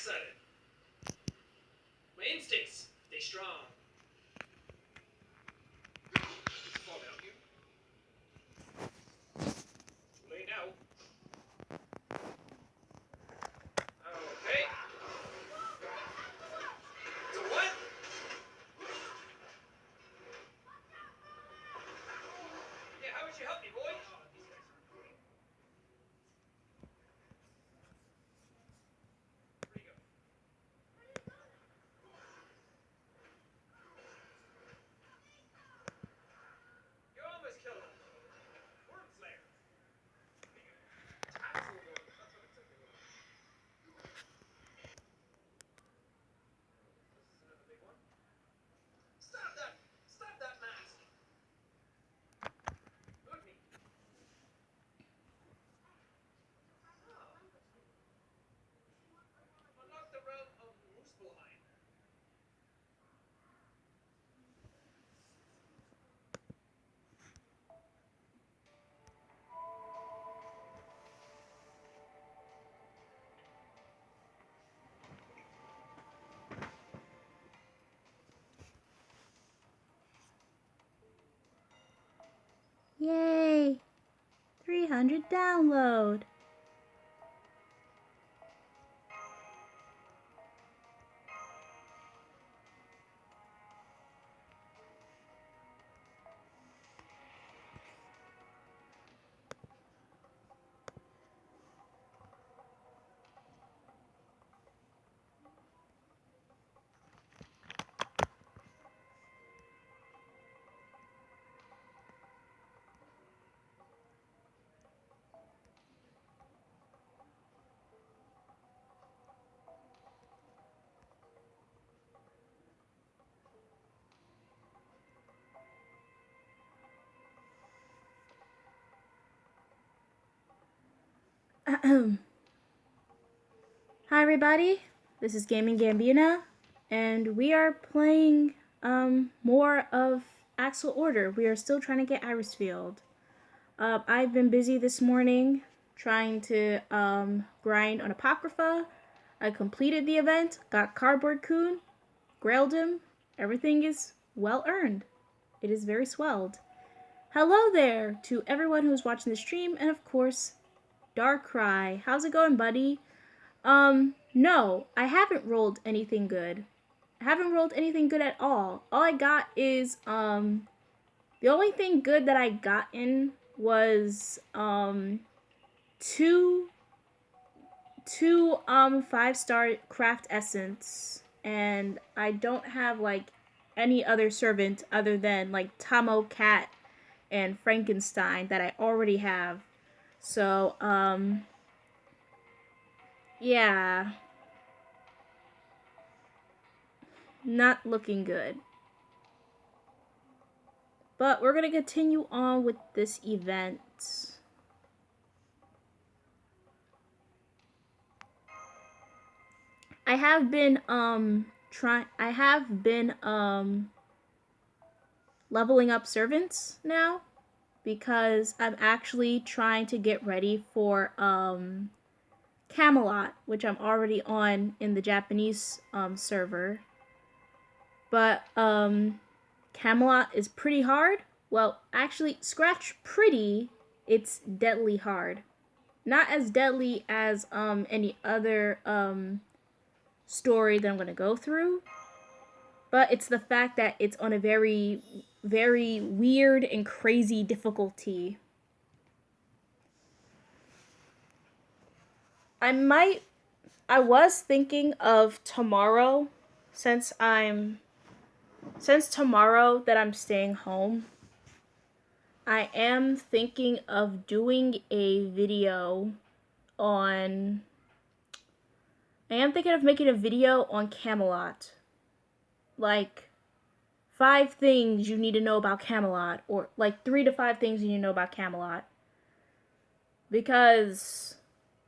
Accel. My instincts, they strong. Fall down here. Too late now. Okay. So what? Yeah, how would you help me, boy? You almost killed him. Worm Slayer. Accel worm. That's what it took me. This is another big one. Stop that! Stop that mask! Look me. Oh. Unlock the realm of Muspelheim. Yay! 300 download. Hi everybody, this is Gaming Gambina, and we are playing more of Accel Order. We are still trying to get Irisfield. I've been busy this morning trying to grind on Apocrypha. I completed the event, got Cardboard Coon, grailed him. Everything is well earned. It is very swelled. Hello there to everyone who's watching the stream, and of course, Darkrai. How's it going, buddy? No, I haven't rolled anything good. I haven't rolled anything good at all. All I got is, the only thing good that I gotten was, two 5-star craft essence, and I don't have, like, any other servant other than, like, Tomo Cat and Frankenstein that I already have. So, yeah. Not looking good. But we're going to continue on with this event. I have been leveling up servants now because I'm actually trying to get ready for Camelot, which I'm already on in the Japanese server. But Camelot is pretty hard. Well, actually, scratch pretty, it's deadly hard. Not as deadly as any other story that I'm going to go through, but it's the fact that it's on a very, very weird and crazy difficulty. I was thinking of tomorrow, since tomorrow that I'm staying home, I am thinking of doing a video on, making a video on Camelot. Like, 5 things you need to know about Camelot, or like 3 to 5 things you need to know about Camelot. Because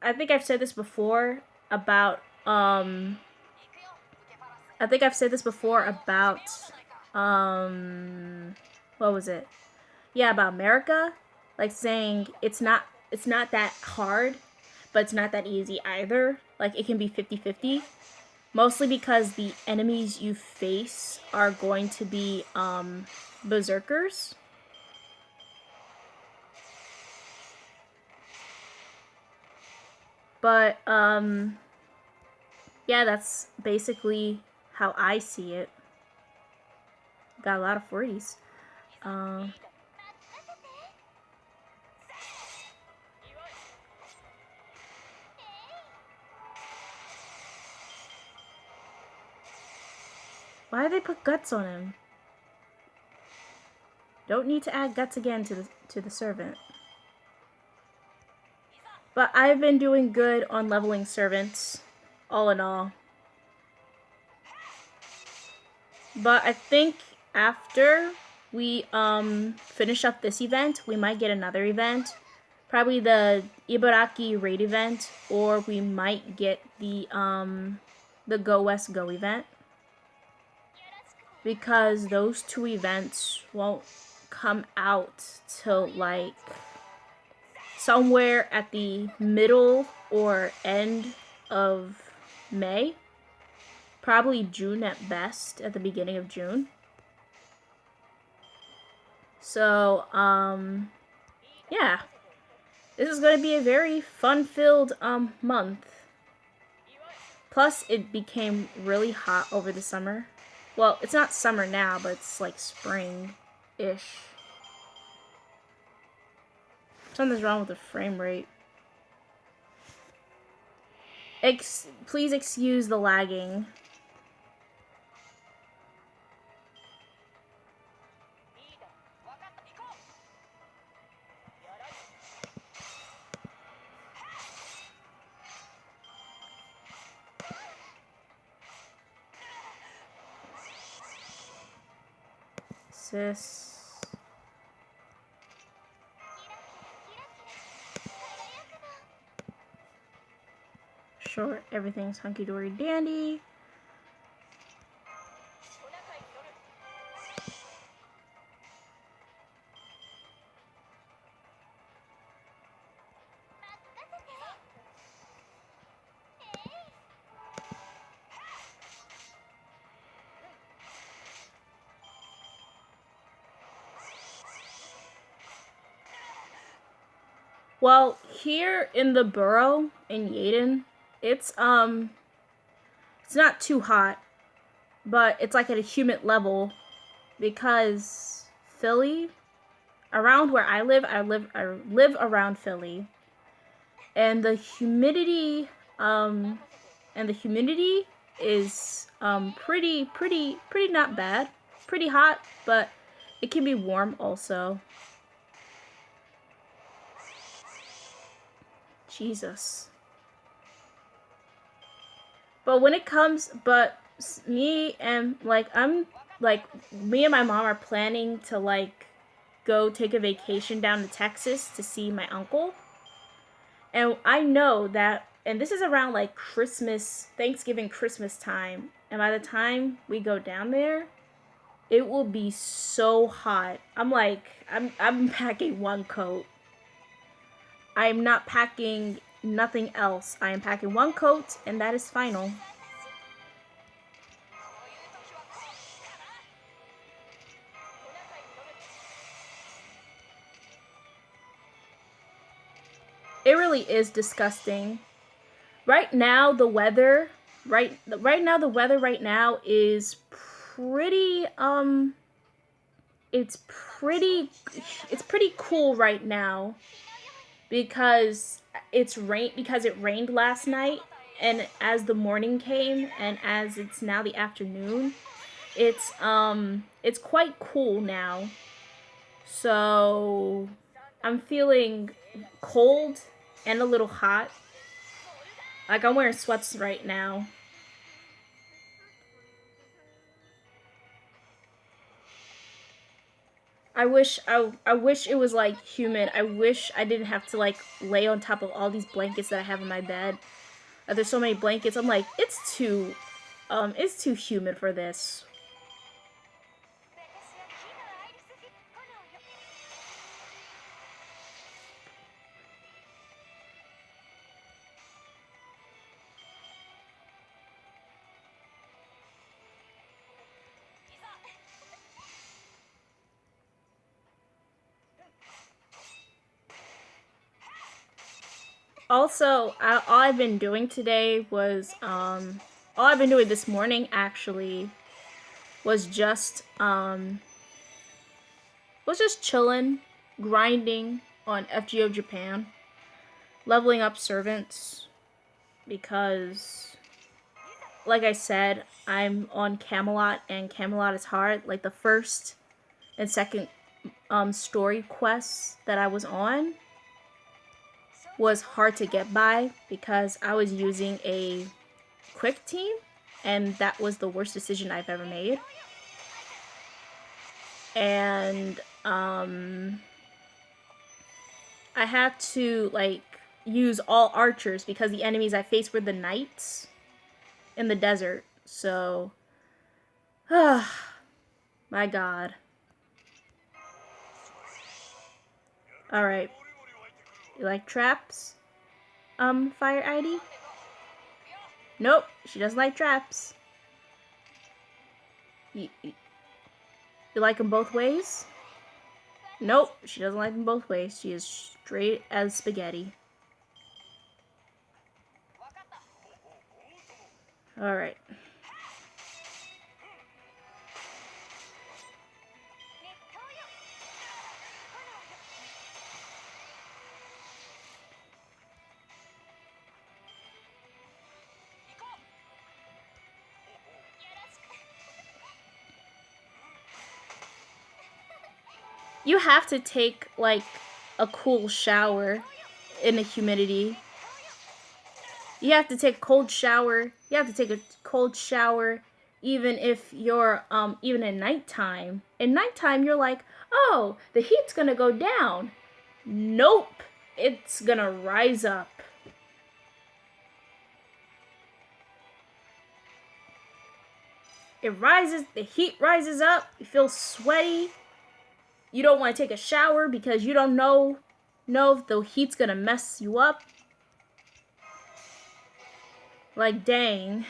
I think I've said this before about what was it? Yeah, about America, like saying it's not that hard, but it's not that easy either. Like, it can be 50-50. Mostly because the enemies you face are going to be, berserkers. But, yeah, that's basically how I see it. Got a lot of 40s. Why did they put guts on him? Don't need to add guts again to the servant. But I've been doing good on leveling servants, all in all. But I think after we finish up this event, we might get another event. Probably the Ibaraki raid event, or we might get the Go West Go event. Because those two events won't come out till like somewhere at the middle or end of May. Probably June at best, at the beginning of June. So, yeah. This is going to be a very fun-filled, month. Plus, it became really hot over the summer. Well, it's not summer now, but it's like spring-ish. Something's wrong with the frame rate. Please excuse the lagging. Sis. Sure, everything's hunky-dory dandy. Well, here in the borough in Yaden, it's not too hot, but it's like at a humid level because Philly, around where I live around Philly, and the humidity is pretty not bad. Pretty hot, but it can be warm also. Jesus. But when it comes, me and me and my mom are planning to like go take a vacation down to Texas to see my uncle. And I know that, and this is around like Christmas, Thanksgiving, Christmas time. And by the time we go down there, it will be so hot. I'm packing one coat. I'm not packing nothing else. I am packing one coat, and that is final. It really is disgusting. Right now, the weather right now is pretty it's pretty cool right now because it rained last night, and as the morning came and as it's now the afternoon, it's quite cool now. So I'm feeling cold and a little hot. Like, I'm wearing sweats right now. I wish it was like humid. I wish I didn't have to like lay on top of all these blankets that I have in my bed. There's so many blankets. I'm like, it's too humid for this. Also, all I've been doing today was, all I've been doing this morning, actually, was just chilling, grinding on FGO Japan, leveling up servants, because, like I said, I'm on Camelot, and Camelot is hard. Like, the first and second story quests that I was on was hard to get by because I was using a quick team, and that was the worst decision I've ever made. And I had to like use all archers because the enemies I faced were the knights in the desert. So, my God. All right. You like traps? Fire ID? Nope, she doesn't like traps. You like them both ways? Nope, she doesn't like them both ways. She is straight as spaghetti. Alright. You have to take, like, a cool shower in the humidity. You have to take a cold shower. You have to take a cold shower even if you're, even at nighttime. In nighttime, you're like, oh, the heat's gonna go down. Nope, it's gonna rise up. It rises, the heat rises up, you feel sweaty. You don't want to take a shower because you don't know if the heat's gonna mess you up. Like, dang.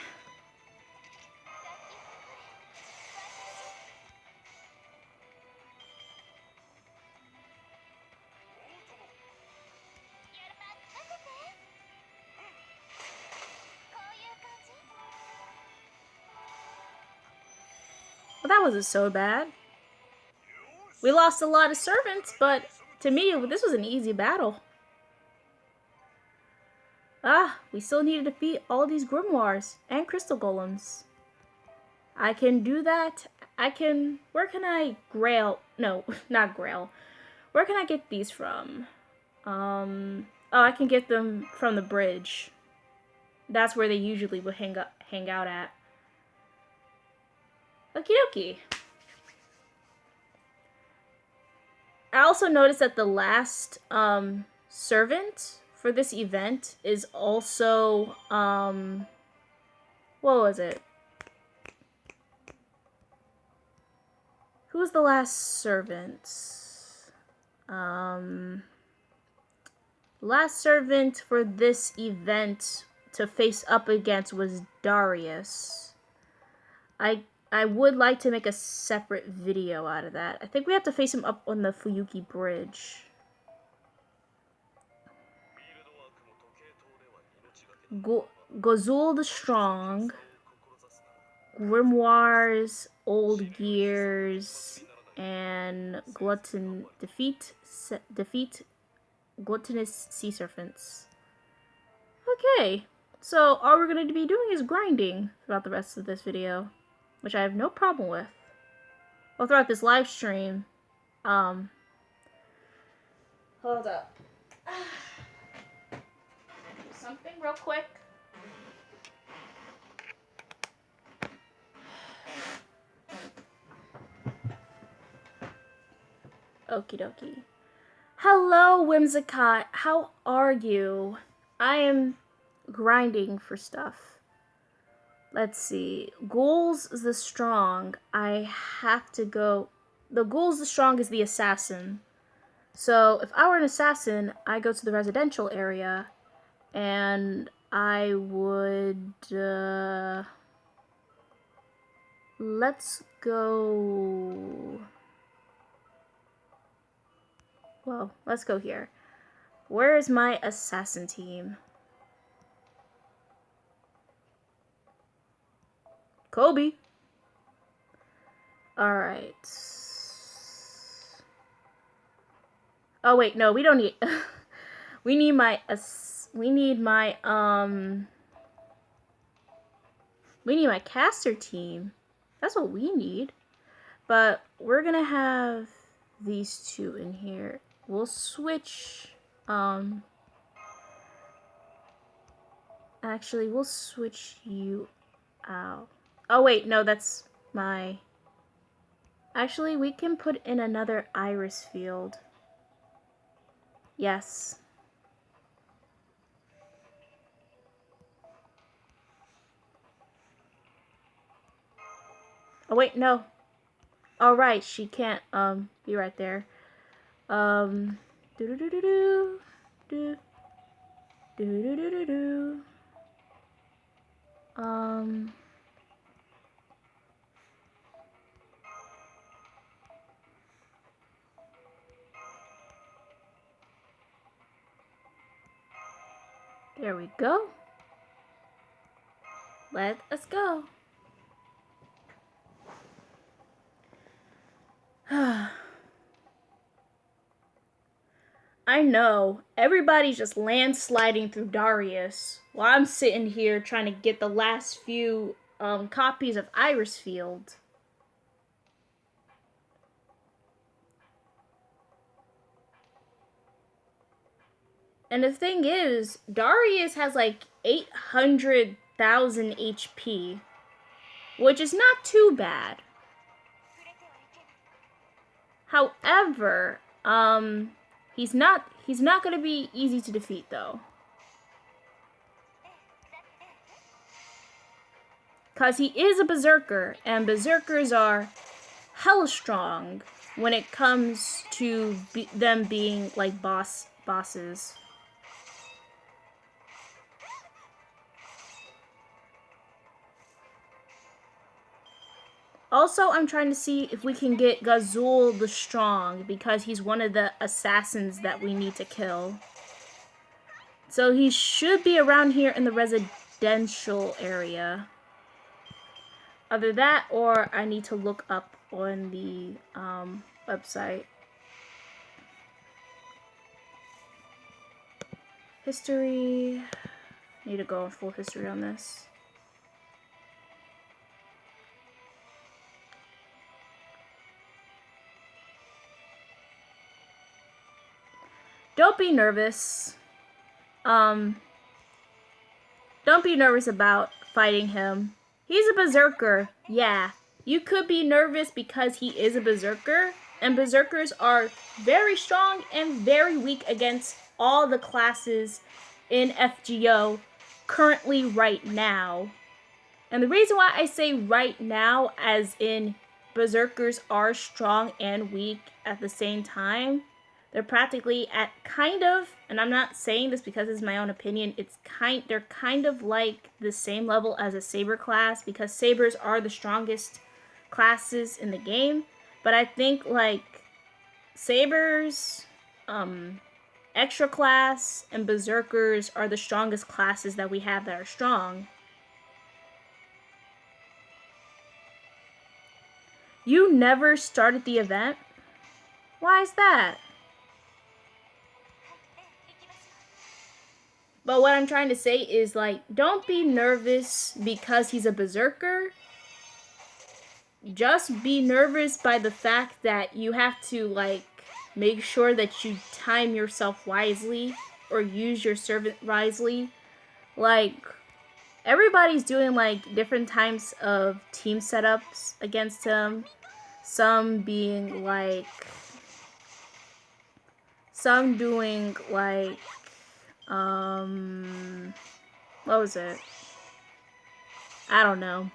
Well, that wasn't so bad. We lost a lot of servants, but to me, this was an easy battle. Ah, we still need to defeat all these grimoires and crystal golems. I can do that. Where can I grail? No, not grail. Where can I get these from? Oh, I can get them from the bridge. That's where they usually would hang out at. Okie dokie. I also noticed that the last servant for this event is also what was it? Who was the last servant? Last servant for this event to face up against was Darius. I would like to make a separate video out of that. I think we have to face him up on the Fuyuki Bridge. Gozul the Strong, Grimoires, Old Gears, and defeat gluttonous sea serpents. Okay, so all we're going to be doing is grinding throughout the rest of this video, which I have no problem with. Well, throughout this live stream, hold up. Something real quick. Okie dokie. Hello, Whimsicott. How are you? I am grinding for stuff. Let's see. Ghouls the Strong. I have to go. The Ghouls the Strong is the assassin. So if I were an assassin, I go to the residential area and I would. Let's go. Well, let's go here. Where is my assassin team? Kobe. Alright. Oh wait, no, we don't need we need my caster team. That's what we need. But we're gonna have these two in here. We'll switch actually we'll switch you out. Oh wait, no, that's my... Actually, we can put in another iris field. Yes. Oh wait, no. All right, she can't be right there. Do do do do do do do do do do do. There we go. Let us go. I know, everybody's just landsliding through Darius while I'm sitting here trying to get the last few copies of Iris Field. And the thing is, Darius has like 800,000 HP, which is not too bad. However, he's not going to be easy to defeat though. Cause he is a berserker, and berserkers are hella strong when it comes to them being like bosses. Also, I'm trying to see if we can get Gazul the Strong, because he's one of the assassins that we need to kill. So he should be around here in the residential area. Either that, or I need to look up on the website. History. I need to go full history on this. Don't be nervous. Don't be nervous about fighting him. He's a berserker. Yeah, you could be nervous because he is a berserker, and berserkers are very strong and very weak against all the classes in FGO currently right now. And the reason why I say right now, as in berserkers are strong and weak at the same time, they're practically at kind of, and I'm not saying this because it's my own opinion, they're kind of like the same level as a saber class, because sabers are the strongest classes in the game. But I think like sabers, extra class, and berserkers are the strongest classes that we have that are strong. You never started the event? Why is that? But what I'm trying to say is, like, don't be nervous because he's a berserker. Just be nervous by the fact that you have to, like, make sure that you time yourself wisely or use your servant wisely. Like, everybody's doing, like, different types of team setups against him. Some being, like... Some doing, like... what was it? I don't know.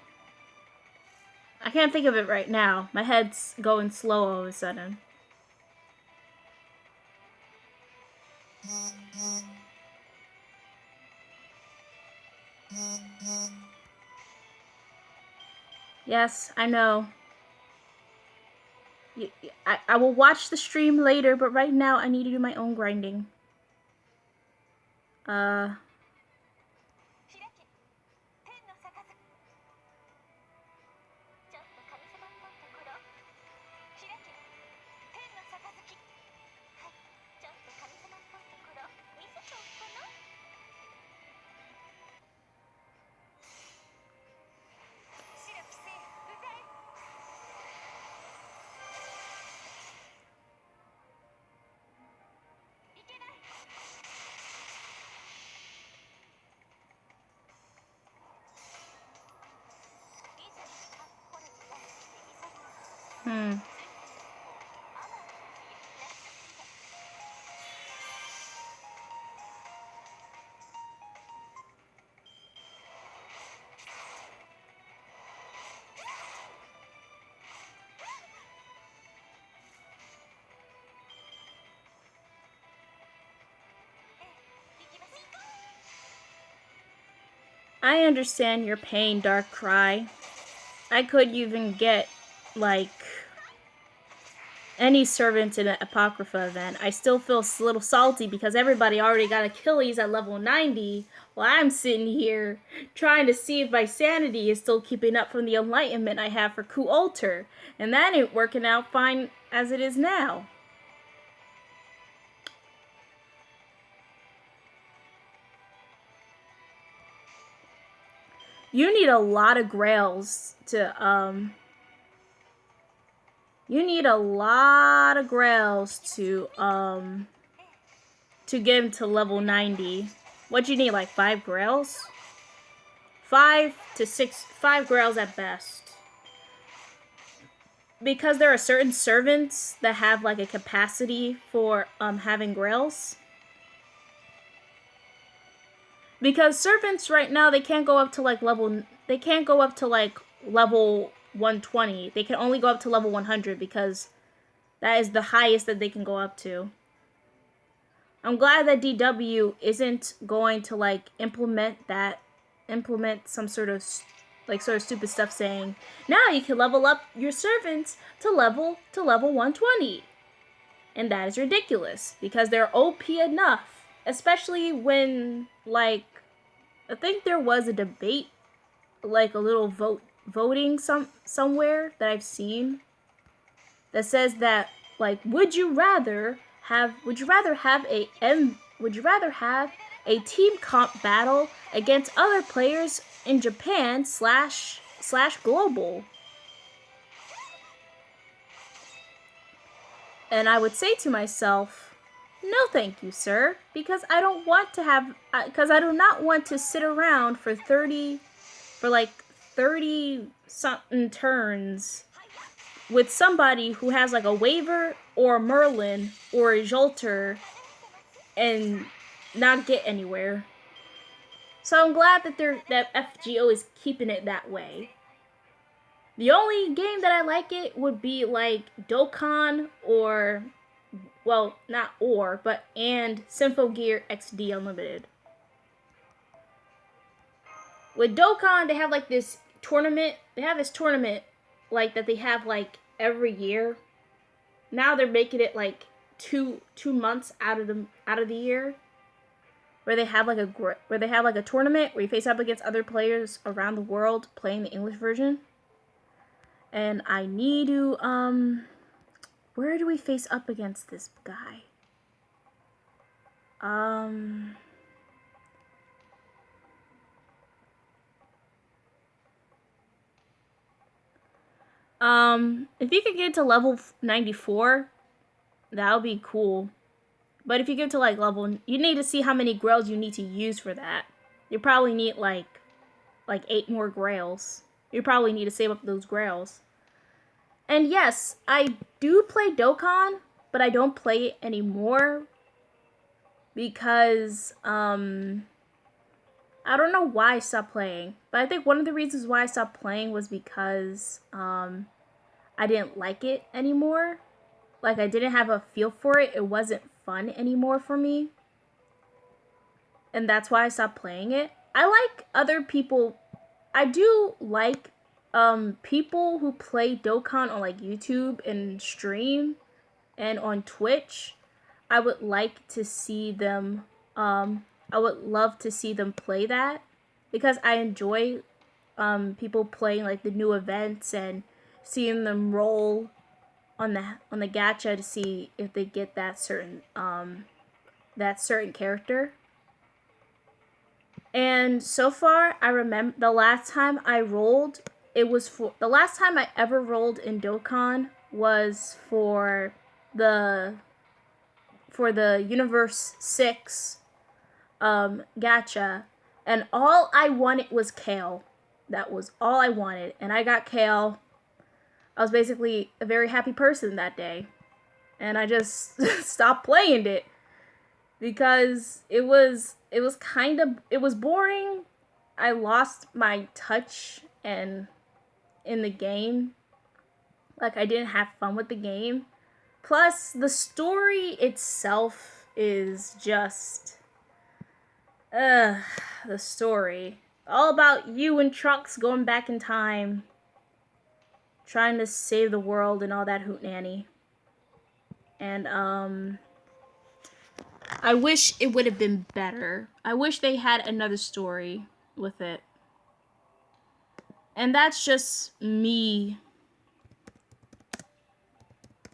I can't think of it right now. My head's going slow all of a sudden. Yes, I know. I will watch the stream later, but right now I need to do my own grinding. I understand your pain, Dark Cry. I could even get, like, any servant in an Apocrypha event. I still feel a little salty because everybody already got Achilles at level 90, while I'm sitting here trying to see if my sanity is still keeping up from the enlightenment I have for Ku Alter, and that ain't working out fine as it is now. You need a lot of grails to, you need a lot of grails to get him to level 90. What you need, like 5 grails? 5 to 6, 5 grails at best. Because there are certain servants that have like a capacity for having grails. Because servants right now, they can't go up to like level 120. They can only go up to level 100 because that is the highest that they can go up to. I'm glad that DW isn't going to like implement some sort of stupid stuff saying, now you can level up your servants to level 120. And that is ridiculous because they're OP enough, especially when, like, I think there was a debate, like a little voting somewhere that I've seen that says that, like, would you rather have a team comp battle against other players in Japan / global? And I would say to myself, no thank you, sir, because I don't want to have, because I do not want to sit around for 30 something turns with somebody who has like a Waver or a Merlin or a Jolter and not get anywhere. So I'm glad that FGO is keeping it that way. The only game that I like it would be like Dokkan or, well, not or, but and Symphogear XD Unlimited. With Dokkan, they have like this tournament. They have this tournament like that they have like every year. Now they're making it like two months out of the year, where they have like a tournament where you face up against other players around the world playing the English version. And I need to where do we face up against this guy? If you could get to level 94, that would be cool. But if you get to like level, you need to see how many grails you need to use for that. You probably need like 8 more grails. You probably need to save up those grails. And yes, I do play Dokkan, but I don't play it anymore because I don't know why I stopped playing. But I think one of the reasons why I stopped playing was because I didn't like it anymore. Like, I didn't have a feel for it. It wasn't fun anymore for me. And that's why I stopped playing it. I like other people. I do like people who play Dokkan on like YouTube and stream and on Twitch. I would like to see them I would love to see them play that because I enjoy people playing like the new events and seeing them roll on the gacha to see if they get that certain character. And so far, I remember the last time I rolled, it was for the last time I ever rolled in Dokkan was the for the Universe 6 gacha, and all I wanted was Kale. That was all I wanted, and I got Kale. I was basically a very happy person that day, and I just stopped playing it because it was boring. I lost my touch and in the game, like I didn't have fun with the game. Plus, the story itself is just the story. All about you and Trunks going back in time, trying to save the world and all that hootenanny. And, I wish it would have been better. I wish they had another story with it. And that's just me.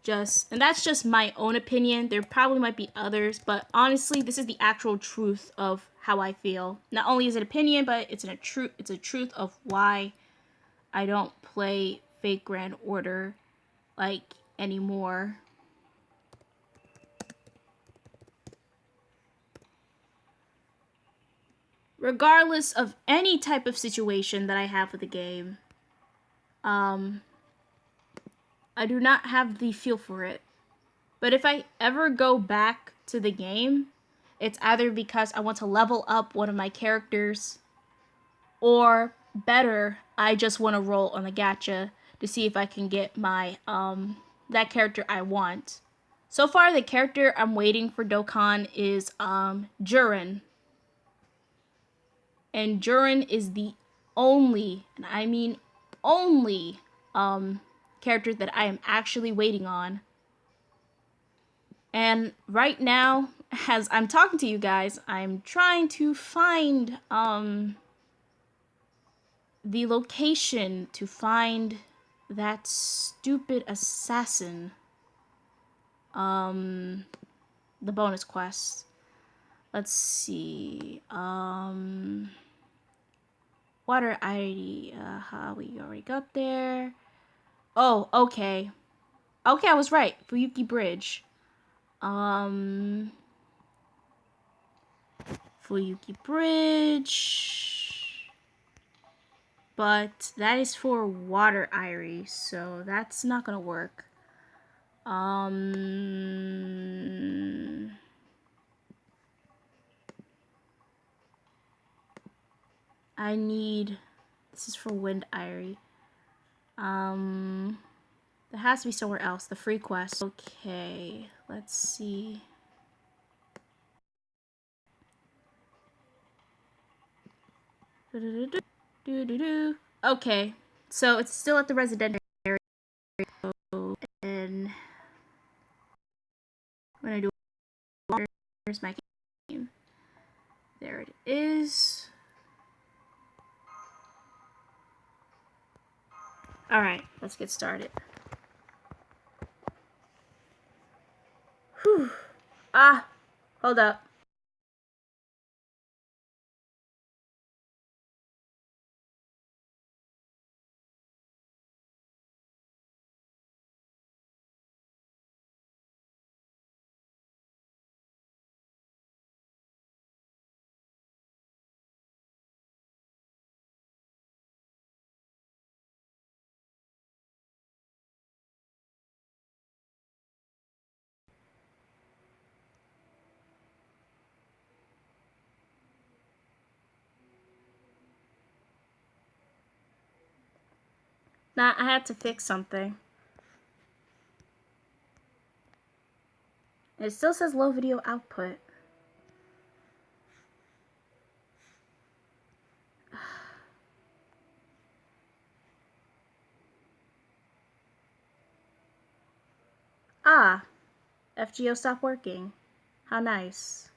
And that's just my own opinion. There probably might be others, but honestly, this is the actual truth of how I feel. Not only is it opinion, but it's a truth of why I don't play Fate Grand Order like anymore. Regardless of any type of situation that I have with the game, I do not have the feel for it. But if I ever go back to the game, it's either because I want to level up one of my characters, or better, I just want to roll on the gacha to see if I can get my that character I want. So far, the character I'm waiting for Dokkan is Jurin. And Jurin is the only, and I mean only, character that I am actually waiting on. And right now, as I'm talking to you guys, I'm trying to find the location to find that stupid assassin. The bonus quest. Let's see. Water ID. We already got there. Oh, okay. Okay, I was right. Fuyuki Bridge. Fuyuki Bridge. But that is for Water Irie, so that's not gonna work. I need, this is for Wind Irie. There has to be somewhere else, the free quest. Okay, let's see. Okay, so it's still at the residential area, and when I do, where's my game? There it is. Alright, let's get started. Whew. Hold up. Nah, I had to fix something. It still says low video output. FGO stopped working. How nice.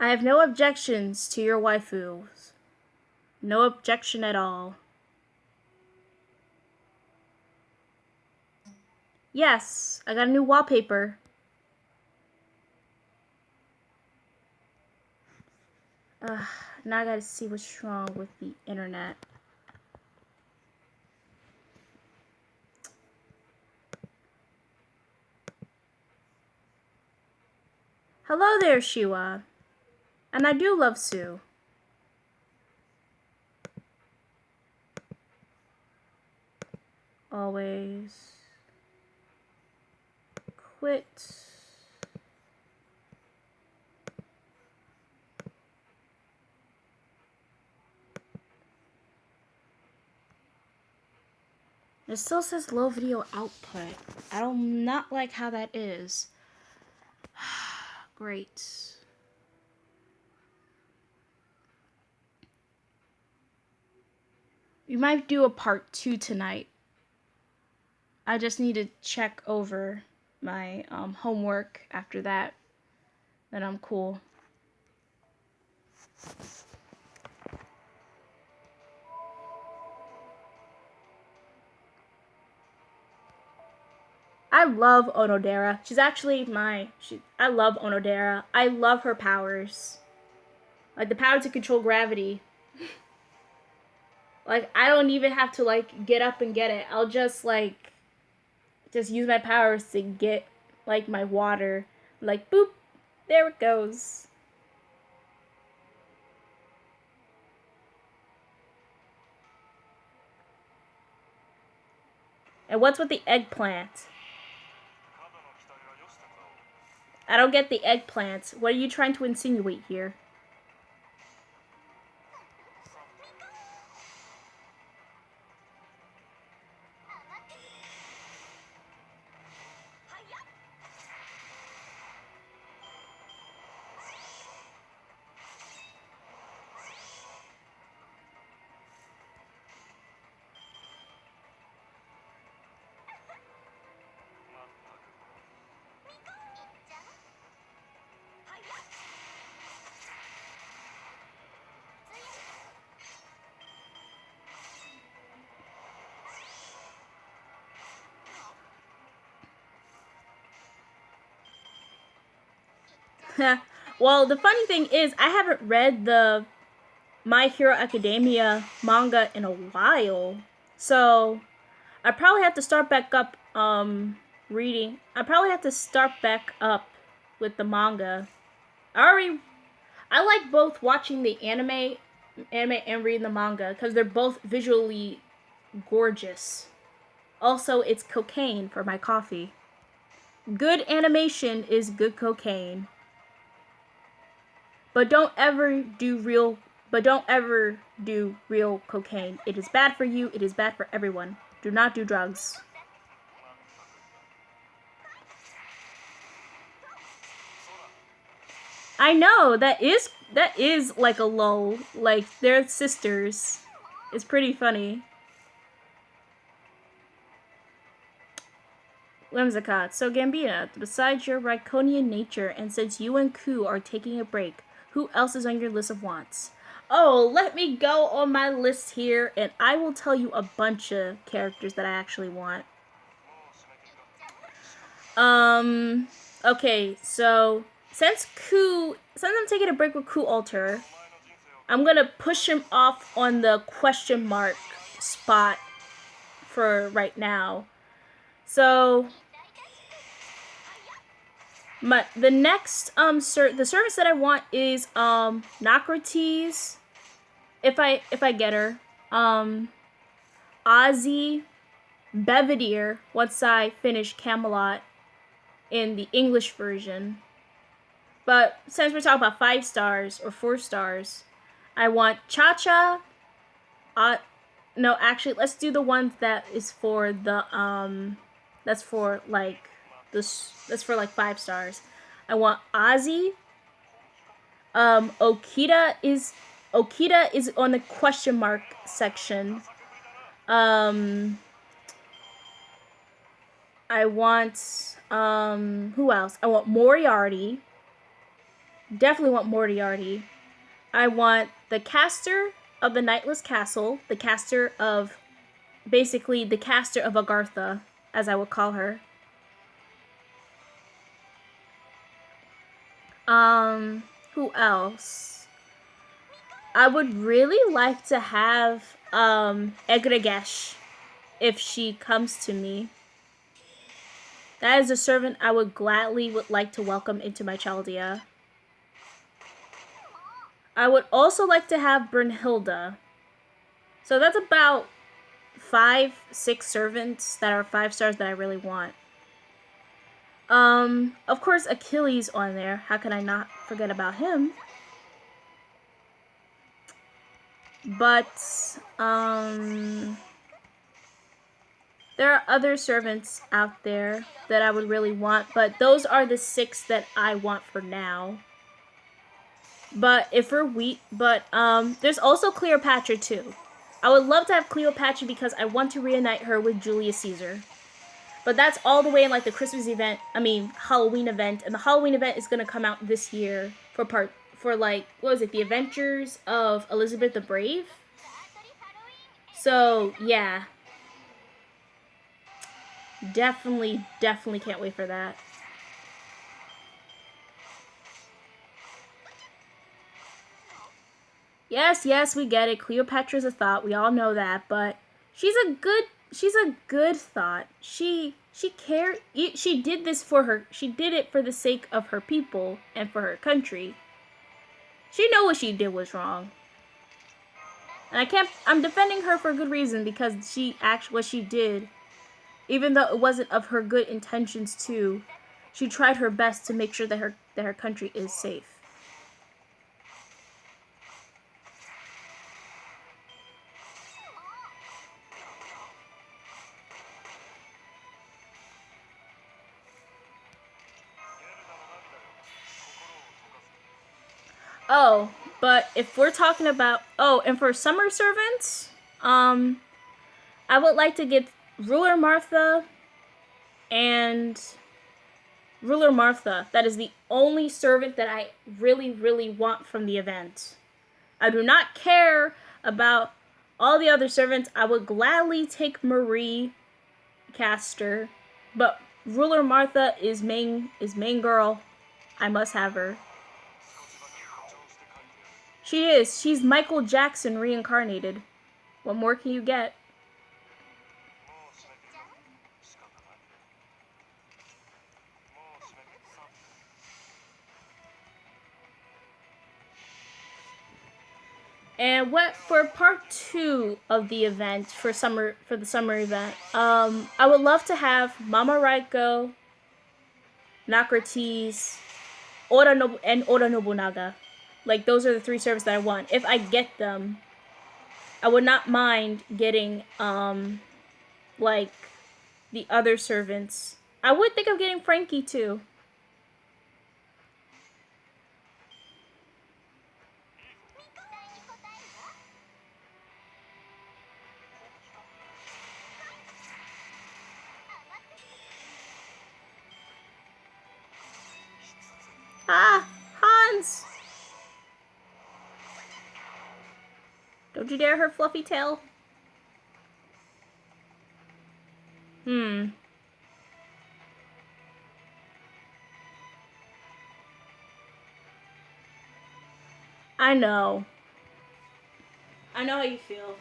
I have no objections to your waifus. No objection at all. Yes, I got a new wallpaper. Now I gotta see what's wrong with the internet. Hello there, Shiwa. And I do love Sue. Always. Quit. It still says low video output. I do not like how that is. Great. We might do a part 2 tonight. I just need to check over my homework after that. Then I'm cool. I love Onodera. She's actually I love Onodera. I love her powers. Like the power to control gravity. Like I don't even have to like get up and get it. I'll just use my powers to get like my water. Like boop, there it goes. And what's with the eggplant? I don't get the eggplant. What are you trying to insinuate here? Well, the funny thing is, I haven't read the My Hero Academia manga in a while. So, I probably have to start back up reading. I probably have to start back up with the manga. I like both watching the anime and reading the manga because they're both visually gorgeous. Also, it's cocaine for my coffee. Good animation is good cocaine. But don't ever do real cocaine. It is bad for you. It is bad for everyone. Do not do drugs. I know that is like a lull. Like they're sisters. It's pretty funny. Whimsicott. So Gambina, besides your Ryconian nature, and since you and Ku are taking a break, who else is on your list of wants? Oh, let me go on my list here, and I will tell you a bunch of characters that I actually want. Okay, so since I'm taking a break with Ku Alter, I'm gonna push him off on the question mark spot for right now. So the next the service that I want is Nocrates, if I get her, Ozzy, Belvedere once I finish Camelot in the English version. But since we're talking about 5 stars or 4 stars, I want Cha-Cha. No, actually, let's do the ones that is for the that's for like this. That's for like 5 stars. I want Ozzy. Okita is on the question mark section. I want who else? I want Moriarty. Definitely want Moriarty. I want the caster of the Nightless Castle, the caster of, basically the caster of Agartha, as I would call her. Who else? I would really like to have, Egregesh, if she comes to me. That is a servant I would like to welcome into my Chaldea. I would also like to have Brunhilde. So that's about 5-6 servants that are 5 stars that I really want. Of course, Achilles on there. How can I not forget about him? But, there are other servants out there that I would really want, but those are the 6 that I want for now. But if we're there's also Cleopatra too. I would love to have Cleopatra because I want to reunite her with Julius Caesar. But that's all the way in like the Christmas event, Halloween event, and the Halloween event is gonna come out this year for like, what was it, the Adventures of Elizabeth the Brave? So yeah. Definitely can't wait for that. Yes, we get it. Cleopatra's a thought. We all know that, but she's a good thought. She cared. She did this for her. She did it for the sake of her people and for her country. She know what she did was wrong. And I'm defending her for a good reason because what she did, even though it wasn't of her good intentions too, she tried her best to make sure that her country is safe. Oh, but if we're talking about, and for summer servants, I would like to get Ruler Martha and Ruler Martha. That is the only servant that I really want from the event. I do not care about all the other servants. I would gladly take Marie Caster, but Ruler Martha is main girl. I must have her. She is. She's Michael Jackson reincarnated. What more can you get? And what for part 2 of the event for the summer event, I would love to have Mama Raiko, Nakratis, Oda Nobunaga. Like, those are the 3 servants that I want. If I get them, I would not mind getting like the other servants. I would think of getting Frankie too. Ah, Hans! Don't you dare hurt Fluffy Tail. I know. I know how you feel.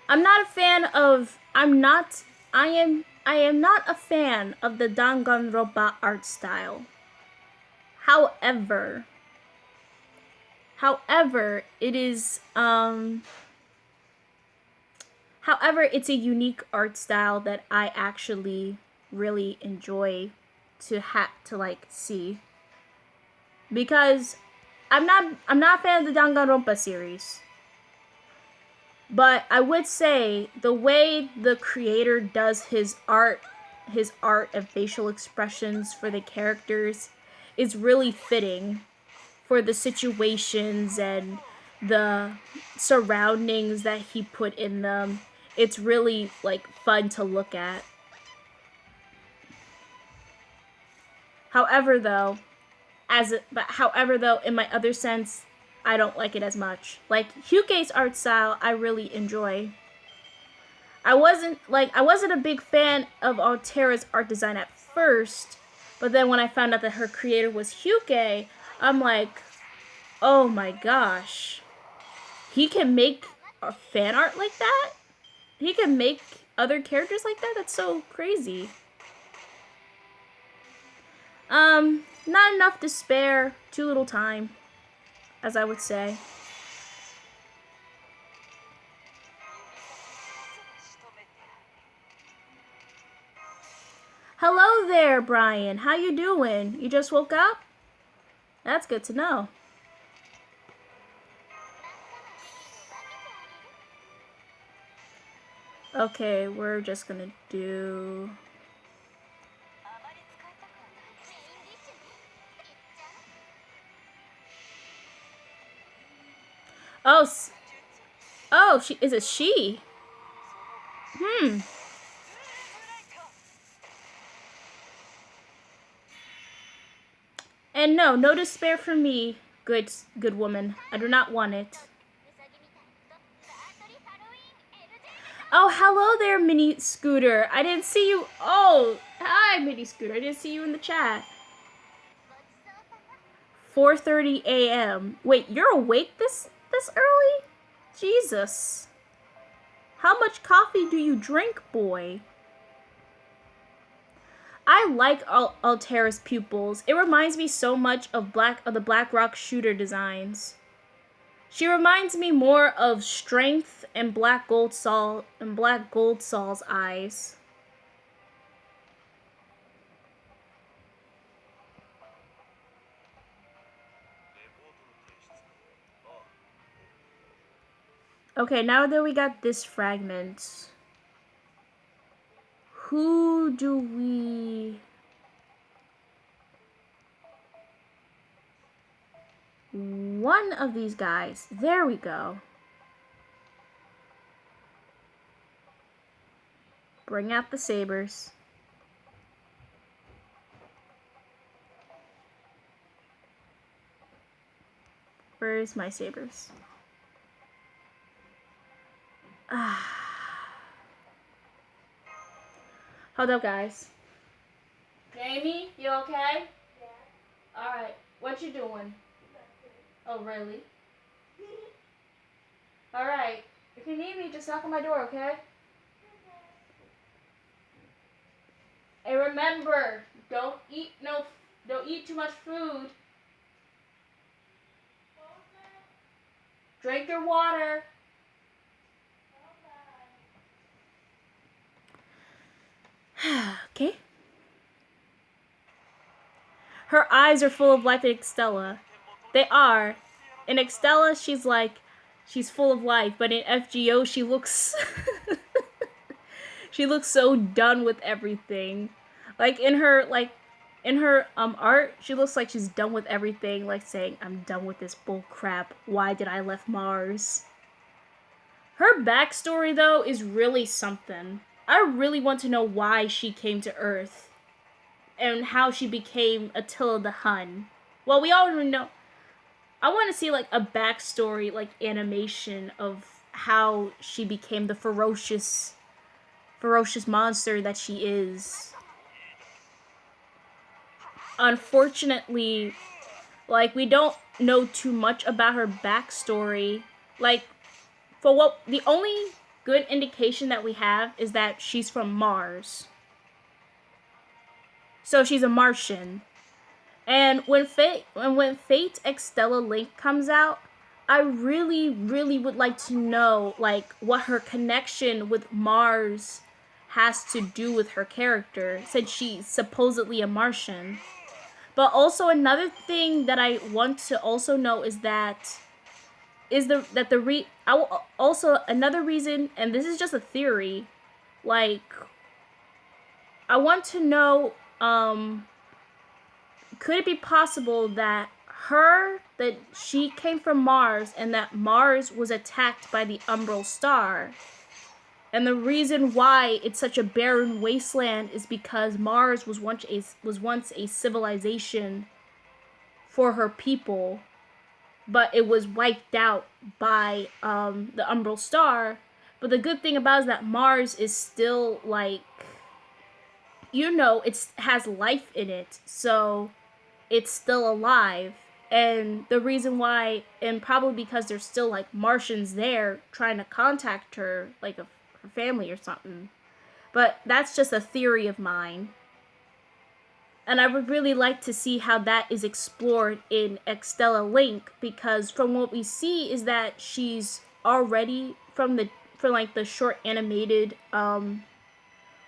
I am not a fan of the Danganronpa art style. However, it's a unique art style that I actually really enjoy to like see. Because I'm not a fan of the Danganronpa series. But I would say the way the creator does his art and facial expressions for the characters is really fitting for the situations and the surroundings that he put in them. It's really like fun to look at. However, though, But however, though, in my other sense, I don't like it as much. Like Hyuke's art style, I really enjoy. I wasn't a big fan of Altera's art design at first, but then when I found out that her creator was Hyuke, I'm like, oh my gosh, he can make a fan art like that? He can make other characters like that? That's so crazy. Not enough to spare, too little time, as I would say. Hello there, Brian. How you doing? You just woke up? That's good to know. Okay, we're just gonna do... Oh, is it she? And no despair for me, good woman. I do not want it. Oh, hello there, Mini Scooter. I didn't see you. Oh, hi, Mini Scooter. I didn't see you in the chat. 4:30 a.m. Wait, you're awake this early? Jesus. How much coffee do you drink, boy? I like Altera's pupils. It reminds me so much of the Black Rock shooter designs. She reminds me more of Strength and Black Gold Sol's eyes. Okay, now that we got this fragment, who do we... One of these guys. There we go. Bring out the sabers. Where's my sabers? Hold up, guys. Jamie, you okay? Yeah. Alright, what you doing? Oh, really? Alright, if you need me, just knock on my door, okay? And remember, don't eat too much food. Drink your water. Okay. Her eyes are full of life in Extella. They are. In Extella, she's full of life, but in FGO, she looks she looks so done with everything. Like in her art, she looks like she's done with everything, like saying, I'm done with this bull crap. Why did I left Mars? Her backstory, though, is really something. I really want to know why she came to Earth and how she became Attila the Hun. Well, we already know. I want to see like a backstory, like animation of how she became the ferocious monster that she is. Unfortunately, like, we don't know too much about her backstory. Like, the only good indication that we have is that she's from Mars. So she's a Martian. And when Fate Extella Link comes out, I really, really would like to know, like, what her connection with Mars has to do with her character, since she's supposedly a Martian. But also another thing that I want to also know is that another reason, and this is just a theory, like, I want to know, could it be possible that she came from Mars and that Mars was attacked by the Umbral Star? And the reason why it's such a barren wasteland is because Mars was once a civilization for her people, but it was wiped out by the Umbral Star. But the good thing about it is that Mars is still like, you know, it has life in it, so it's still alive. And the reason why, and probably because there's still like Martians there trying to contact her, like her family or something. But that's just a theory of mine. And I would really like to see how that is explored in Extella Link, because from what we see is that she's already from the short animated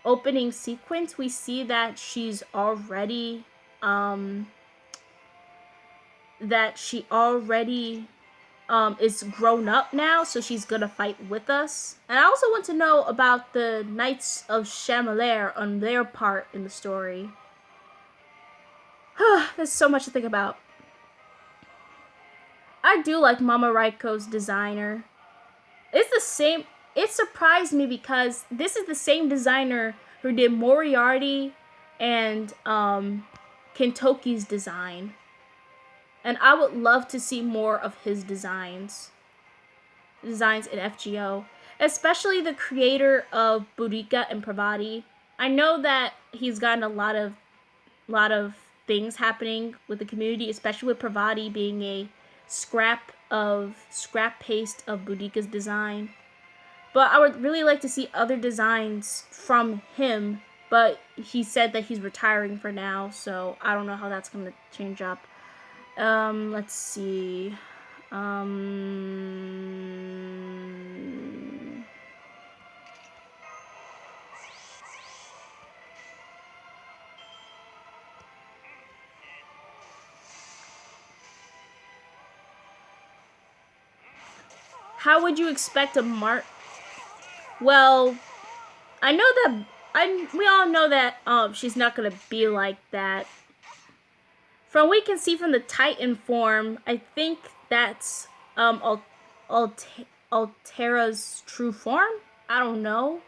opening sequence, we see that she's already is grown up now, so she's gonna fight with us. And I also want to know about the Knights of Chamalair on their part in the story. There's so much to think about. I do like Mama Raiko's designer. It's the same. It surprised me because this is the same designer who did Moriarty and Kentoki's design. And I would love to see more of his designs in FGO. Especially the creator of Burika and Pravati. I know that he's gotten a lot of things happening with the community, especially with Pravati being a scrap paste of Boudica's design. But I would really like to see other designs from him, but he said that he's retiring for now, so I don't know how that's going to change up. Let's see. How would you expect a Well, I know that we all know that she's not gonna be like that. From what we can see from the Titan form, I think that's Altera's true form. I don't know,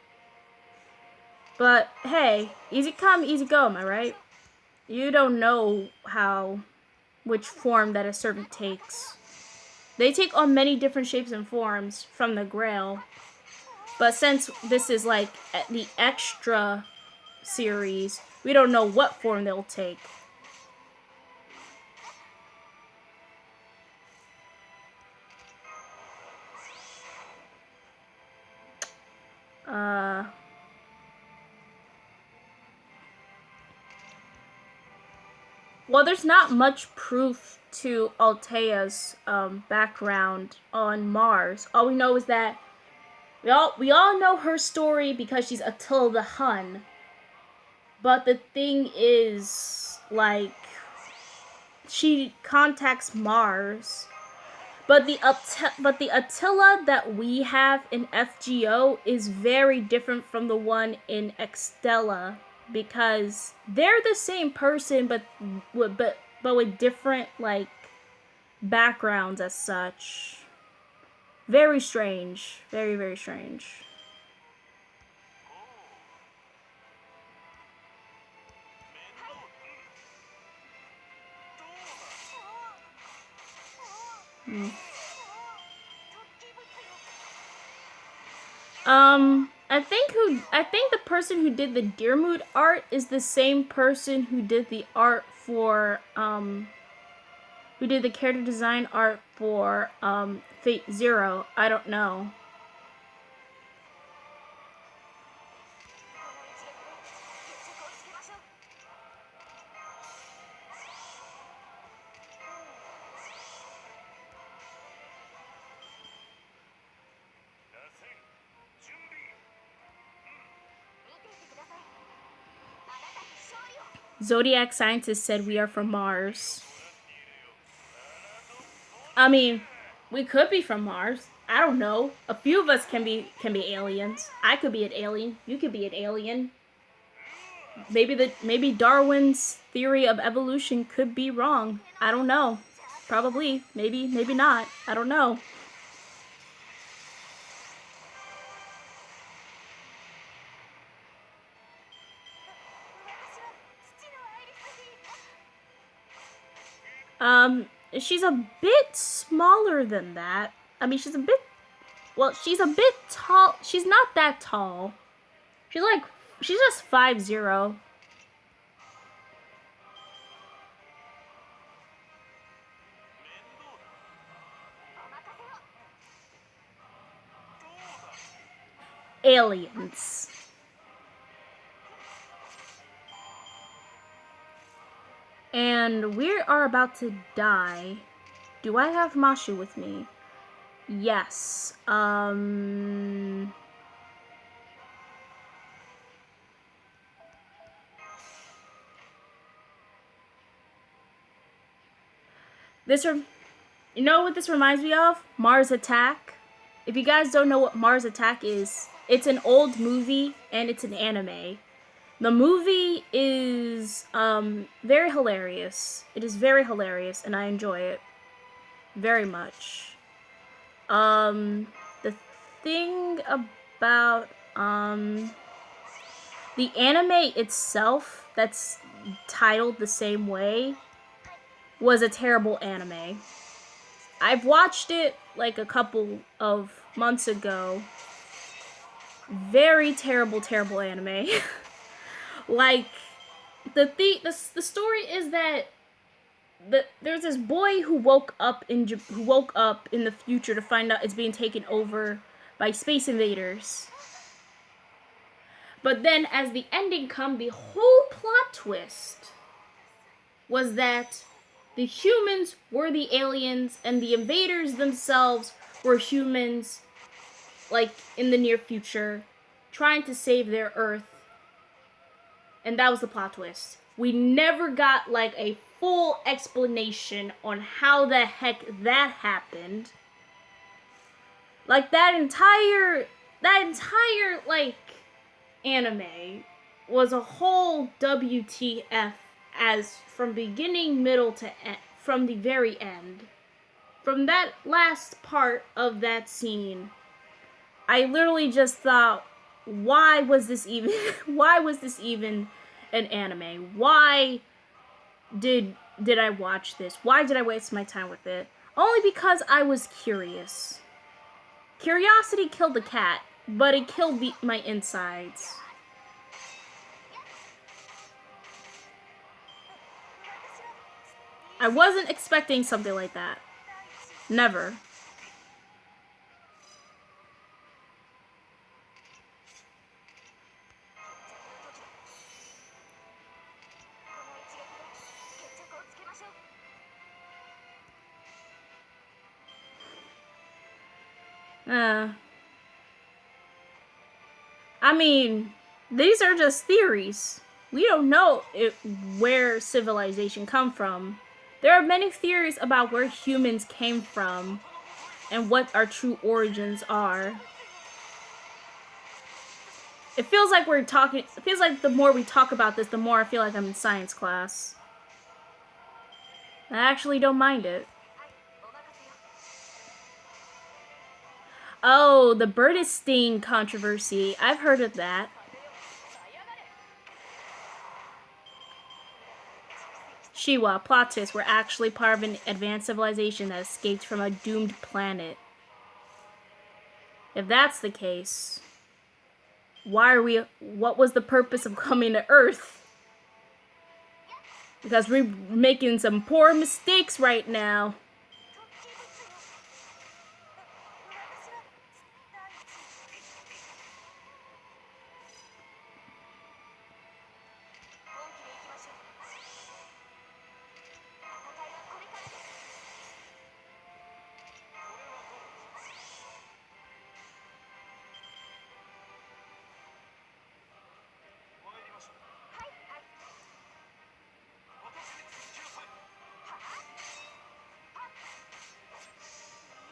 but hey, easy come, easy go. Am I right? You don't know which form that a servant takes. They take on many different shapes and forms from the Grail. But since this is like the extra series, we don't know what form they'll take. Well, there's not much proof to Altea's background on Mars. All we know is that we all know her story because she's Attila the Hun. But the thing is, like, she contacts Mars. But the Attila that we have in FGO is very different from the one in Extella, because they're the same person, but with different like backgrounds as such. Very strange, very strange. I think the person who did the Deermood art is the same person who did the art for who did the character design art for Fate Zero. I don't know. Zodiac scientists said we are from Mars. I mean, we could be from Mars. I don't know. A few of us can be aliens. I could be an alien. You could be an alien. Maybe Darwin's theory of evolution could be wrong. I don't know. Probably. Maybe not. I don't know. She's a bit smaller than that. I mean, she's a bit tall. She's not that tall. She's just 5'0". Aliens. And we are about to die. Do I have Mashu with me? Yes. You know what this reminds me of? Mars Attack. If you guys don't know what Mars Attack is, it's an old movie and it's an anime. The movie is very hilarious. It is very hilarious and I enjoy it very much. The thing about the anime itself that's titled the same way was a terrible anime. I've watched it like a couple of months ago. Very terrible anime. Like the story is that there's this boy who woke up in the future to find out it's being taken over by space invaders. But then as the ending comes, the whole plot twist was that the humans were the aliens and the invaders themselves were humans, like in the near future, trying to save their Earth. And that was the plot twist. We never got like a full explanation on how the heck that happened. Like that entire like anime was a whole WTF as from beginning, middle to end, from the very end. From that last part of that scene, I literally just thought, why was this even an anime? Why did I watch this? Why did I waste my time with it? Only because I was curious. Curiosity killed the cat, but it killed my insides. I wasn't expecting something like that. Never. I mean, these are just theories. We don't know where civilization come from. There are many theories about where humans came from and what our true origins are. It feels like the more we talk about this, the more I feel like I'm in science class. I actually don't mind it. Oh, the Birdisting controversy. I've heard of that. Shiwa, plot twist, were actually part of an advanced civilization that escaped from a doomed planet. If that's the case, what was the purpose of coming to Earth? Because we're making some poor mistakes right now.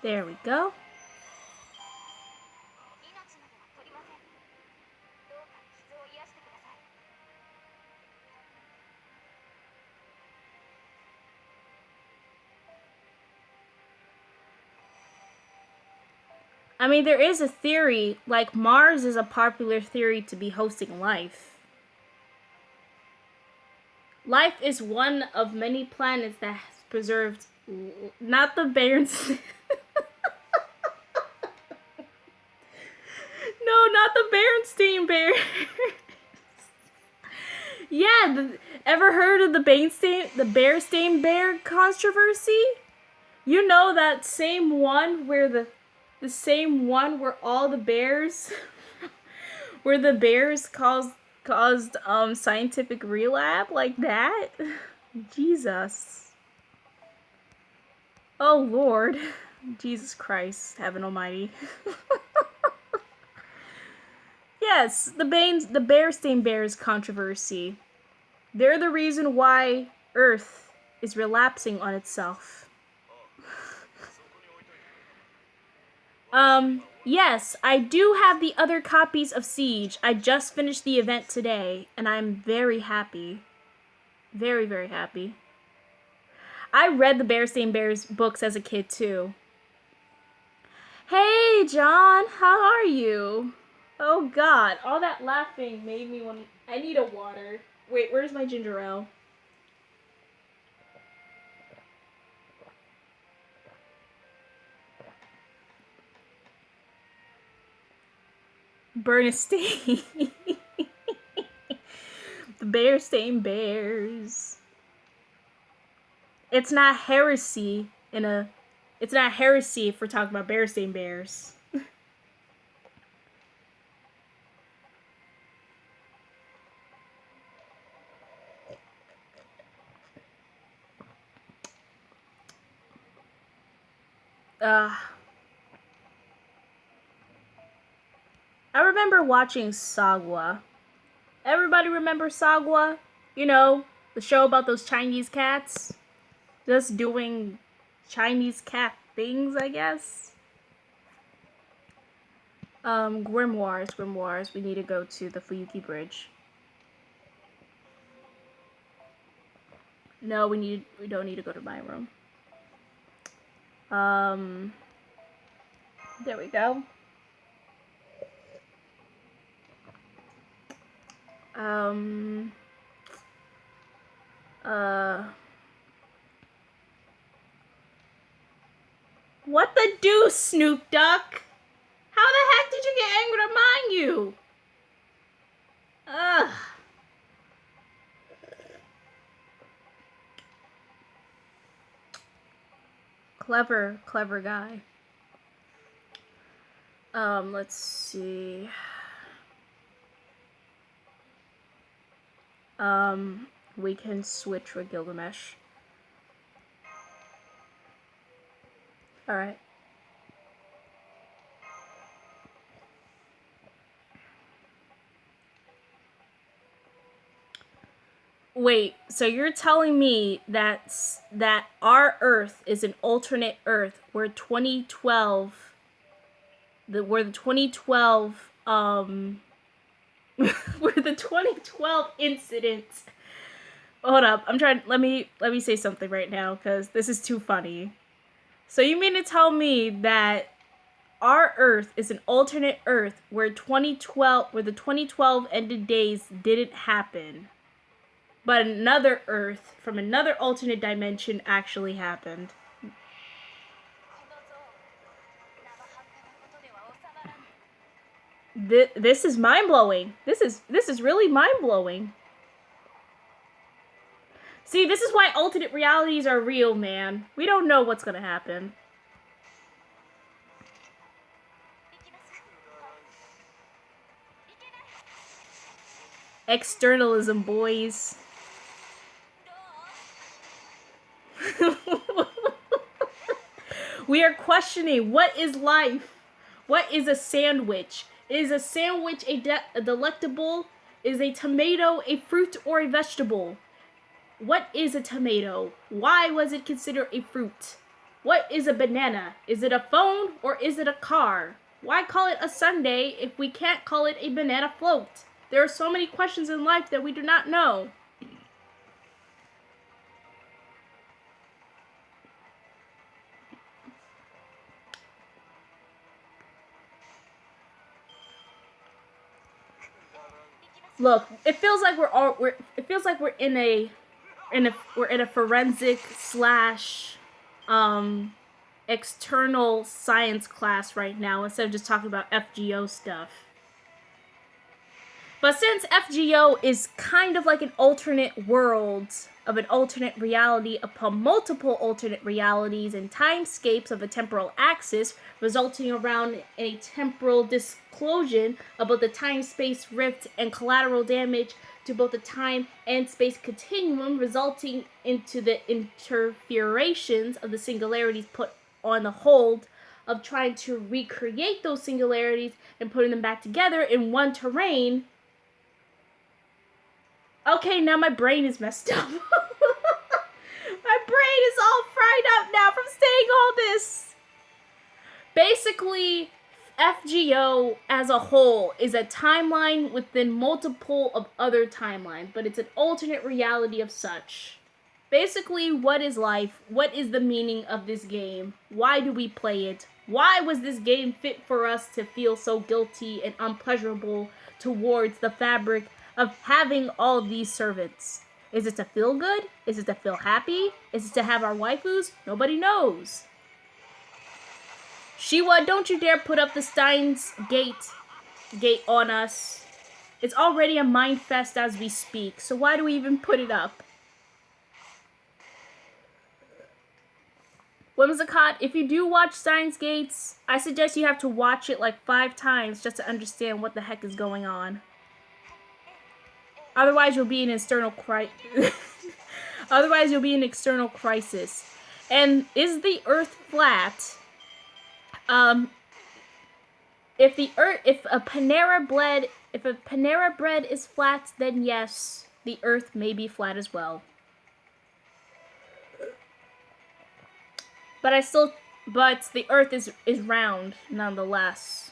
There we go. I mean, there is a theory, like Mars is a popular theory to be hosting life. Life is one of many planets that preserved. Not the Berenstain. No, not the Berenstain Bears. Yeah, ever heard of the Berenstain Bear controversy? You know that same one where the same one where all the bears where the bears caused scientific relapse like that? Jesus. Oh Lord. Jesus Christ, heaven almighty. Yes, the Berenstain Bears controversy. They're the reason why Earth is relapsing on itself. Yes, I do have the other copies of Siege. I just finished the event today, and I'm very happy. Very, very happy. I read the Berenstain Bears books as a kid, too. Hey, John, how are you? Oh, God, all that laughing made me want... I need a water. Wait, where's my ginger ale? Bernstein. The Berenstain Bears. It's not heresy It's not heresy if we're talking about Berenstain Bears. I remember watching Sagwa. Everybody remember Sagwa? You know, the show about those Chinese cats? Just doing Chinese cat things, I guess. Grimoires. We need to go to the Fuyuki Bridge. No, we don't need to go to my room. There we go. What the deuce, Snoop Duck? How the heck did you get angry to mind you? Ugh. Clever guy. Let's see. We can switch with Gilgamesh. Alright. Wait, so you're telling me that our Earth is an alternate Earth where 2012 where the 2012 where the 2012 incident. Hold up, I'm trying. Let me say something right now because this is too funny. So you mean to tell me that our Earth is an alternate Earth where the 2012 ended days didn't happen, but another Earth from another alternate dimension actually happened? This is mind blowing. This is really mind blowing. See, this is why alternate realities are real, man. We don't know what's gonna happen. Externalism, boys. We are questioning what is life? What is a sandwich? Is a sandwich a delectable? Is a tomato a fruit or a vegetable? What is a tomato? Why was it considered a fruit? What is a banana? Is it a phone or is it a car? Why call it a sundae if we can't call it a banana float? There are so many questions in life that we do not know. Look, it feels like we're in a we're in a forensic slash external science class right now instead of just talking about FGO stuff. But since FGO is kind of like an alternate world of an alternate reality upon multiple alternate realities and timescapes of a temporal axis, resulting around a temporal disclosion about the time-space rift and collateral damage to both the time and space continuum, resulting into the interferations of the singularities put on the hold of trying to recreate those singularities and putting them back together in one terrain. Okay, now my brain is messed up. My brain is all fried up now from saying all this. Basically, FGO as a whole is a timeline within multiple of other timelines, but it's an alternate reality of such. Basically, what is life? What is the meaning of this game? Why do we play it? Why was this game fit for us to feel so guilty and unpleasurable towards the fabric of having all these servants? Is it to feel good? Is it to feel happy? Is it to have our waifus? Nobody knows. Shiwa, don't you dare put up the Steins gate on us. It's already a mind fest as we speak, so why do we even put it up? Whimsicott, if you do watch Steins Gates, I suggest you have to watch it like 5 times just to understand what the heck is going on. Otherwise, you'll be in external Otherwise, you'll be in external crisis. And is the Earth flat? If a Panera bread is flat, then yes, the Earth may be flat as well. But the Earth is round nonetheless.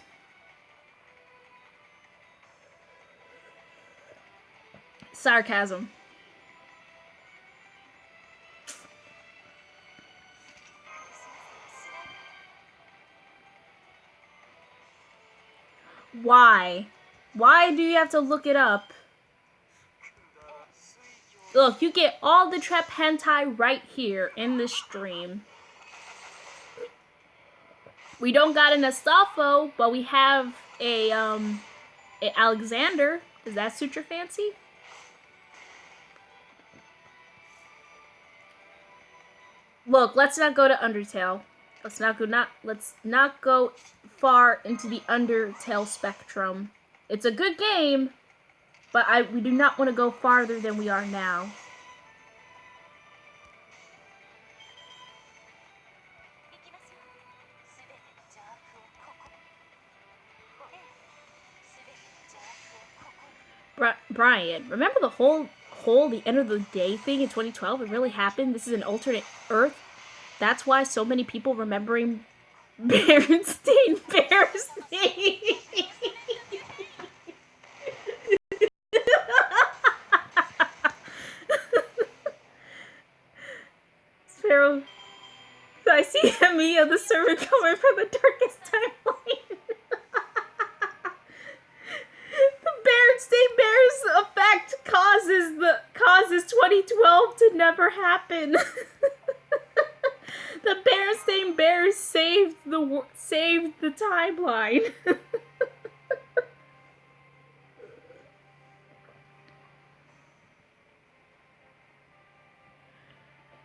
Sarcasm. Why? Why do you have to look it up? Look, you get all the trap hentai right here in this stream. We don't got an Astolfo, but we have a Alexander. Does that suit your fancy? Look, let's not go to Undertale. Let's not go far into the Undertale spectrum. It's a good game, but we do not want to go farther than we are now. Brian, remember the end of the day thing in 2012? It really happened. This is an alternate Earth. That's why so many people remembering Berenstain Bears name. Sparrow, I see me of the server coming from the darkest timeline. The Berenstain Bears effect causes 2012 to never happen. The Berenstain Bears saved the timeline.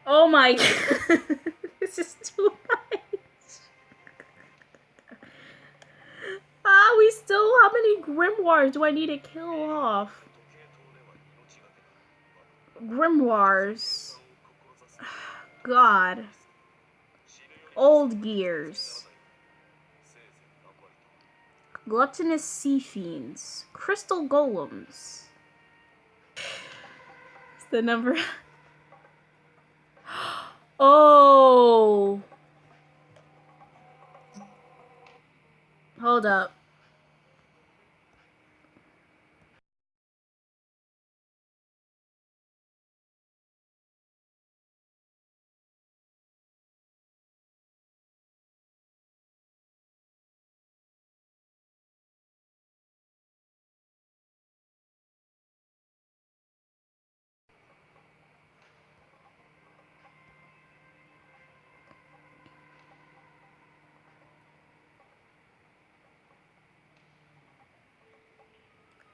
Oh my god. This is too much. How many grimoires do I need to kill off? Grimoires. God. Old gears. Gluttonous sea fiends. Crystal golems. It's the number. Oh. Hold up.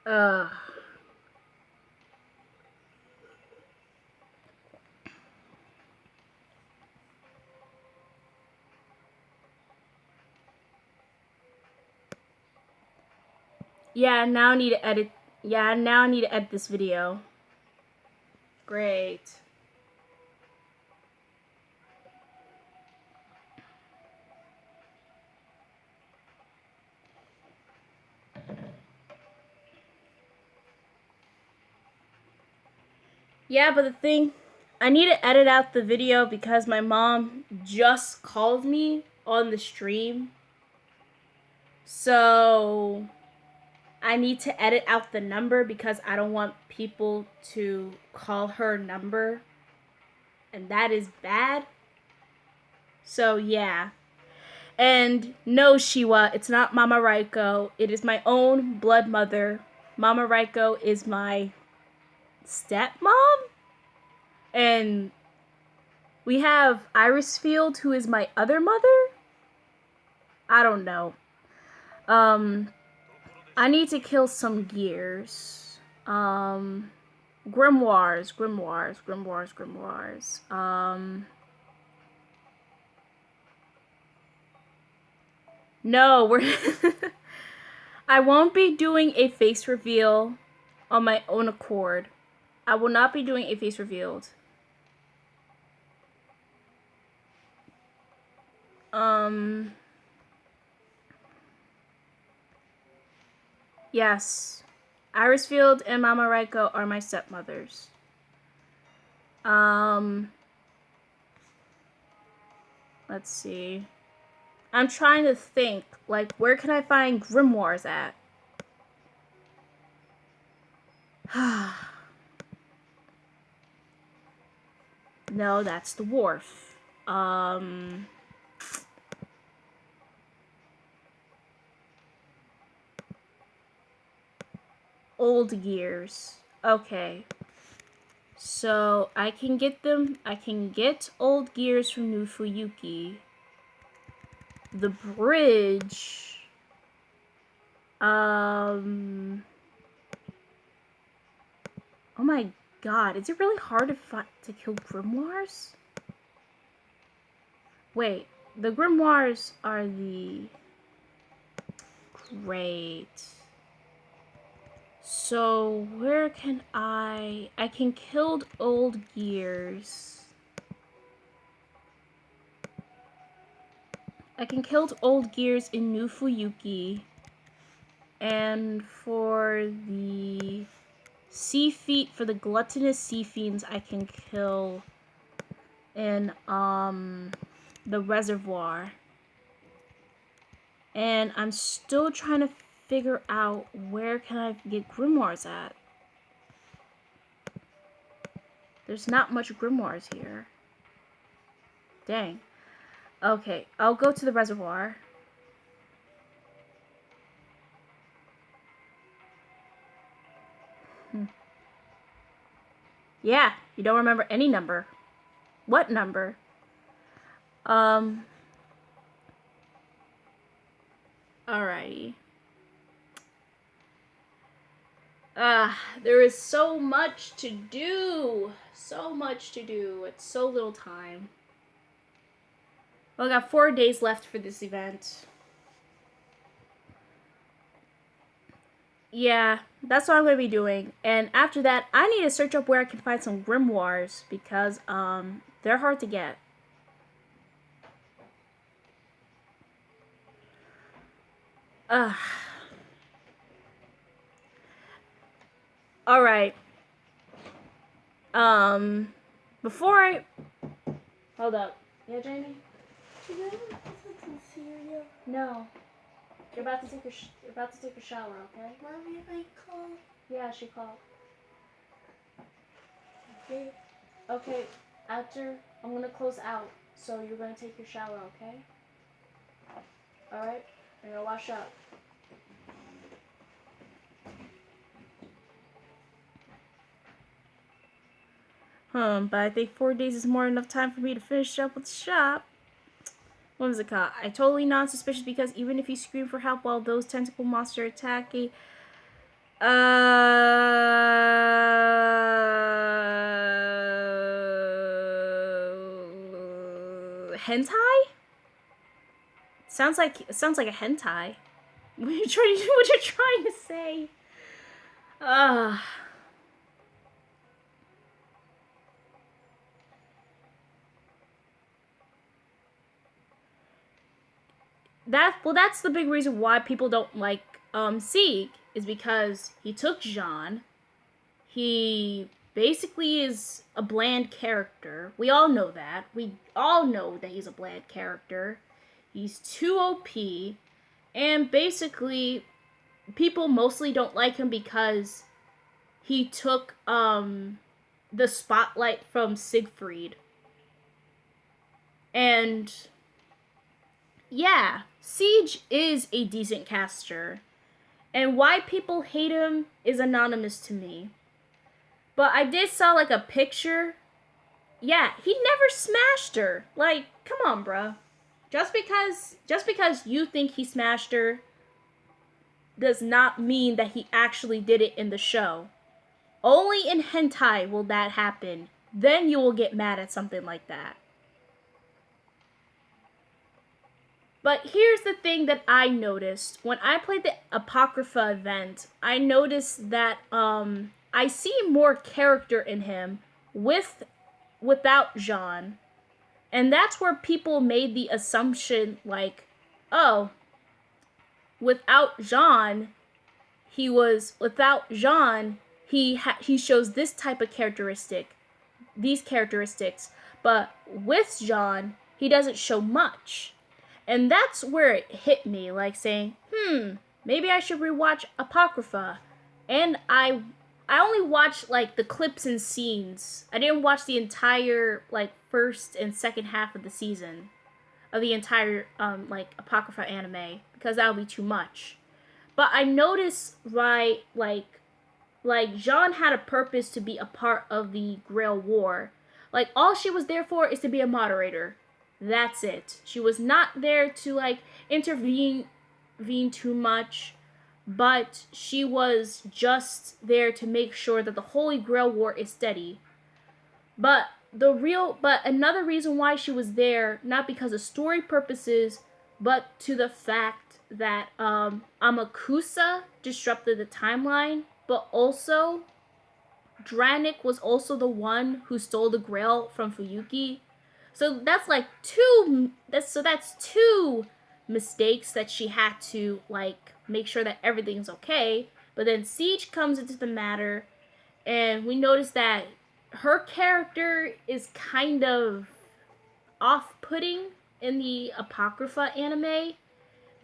Ugh. Yeah, now I need to edit. Yeah, now I need to edit this video. Great. Yeah, but the thing, I need to edit out the video because my mom just called me on the stream. So I need to edit out the number because I don't want people to call her number. And that is bad. So yeah. And no, Shiwa, it's not Mama Raiko. It is my own blood mother. Mama Raiko is my stepmom. And we have Iris Field, who is my other mother. I don't know. I need to kill some gears. Grimoires. No, we're I won't be doing a face reveal on my own accord. I will not be doing a face revealed. Yes. Irisfield and Mama Raiko are my stepmothers. Let's see. I'm trying to think, like, where can I find grimoires at? No, that's the wharf. Old gears. Okay. So, I can get old gears from New Fuyuki. The bridge. Oh my god, is it really hard to kill grimoires? Wait, the grimoires are the... Great. So, where can I can kill old gears. I can kill old gears in New Fuyuki. And for the for the gluttonous sea fiends, I can kill in the reservoir. And I'm still trying to figure out where can I get grimoires at. There's not much grimoires here. Dang. Okay, I'll go to the reservoir. Yeah, you don't remember any number. What number? Alrighty. There is so much to do. So much to do. It's so little time. Well, I got 4 days left for this event. Yeah, that's what I'm going to be doing. And after that, I need to search up where I can find some grimoires because, they're hard to get. Alright. Before I... Hold up. Yeah, Jamie? You know, this is cereal. No. You're about to take a shower, okay? Mommy, I call. Yeah, she called. Okay. Okay, after, I'm gonna close out, so you're gonna take your shower, okay? Alright? You're gonna wash up. But I think 4 days is more enough time for me to finish up with the shop. What was it called? I totally non-suspicious because even if you scream for help while those tentacle monsters attack Hentai? Sounds like a hentai. What are you trying to say? Uh that's the big reason why people don't like Sieg, is because he took Jean. He basically is a bland character. We all know that. We all know that he's a bland character. He's too OP, and basically people mostly don't like him because he took the spotlight from Siegfried. And yeah, Siege is a decent caster. And why people hate him is anonymous to me. But I did saw like a picture. Yeah, he never smashed her. Like, come on, bruh. Just because you think he smashed her does not mean that he actually did it in the show. Only in hentai will that happen. Then you will get mad at something like that. But here's the thing that I noticed. When I played the Apocrypha event, I noticed that I see more character in him without Jean. And that's where people made the assumption like, oh, without Jean, he shows this type of these characteristics, but with Jean, he doesn't show much. And that's where it hit me, like saying, maybe I should rewatch Apocrypha. And I only watched like the clips and scenes. I didn't watch the entire like first and second half of the season of the entire like Apocrypha anime, because that would be too much. But I noticed like Jean had a purpose to be a part of the Grail War. Like all she was there for is to be a moderator. That's it. She was not there to like intervene too much, but she was just there to make sure that the Holy Grail War is steady. But another reason why she was there, not because of story purposes, but to the fact that Amakusa disrupted the timeline, but also Dranik was also the one who stole the Grail from Fuyuki. So that's like that's two mistakes that she had to like make sure that everything's okay. But then Siege comes into the matter, and we notice that her character is kind of off-putting in the Apocrypha anime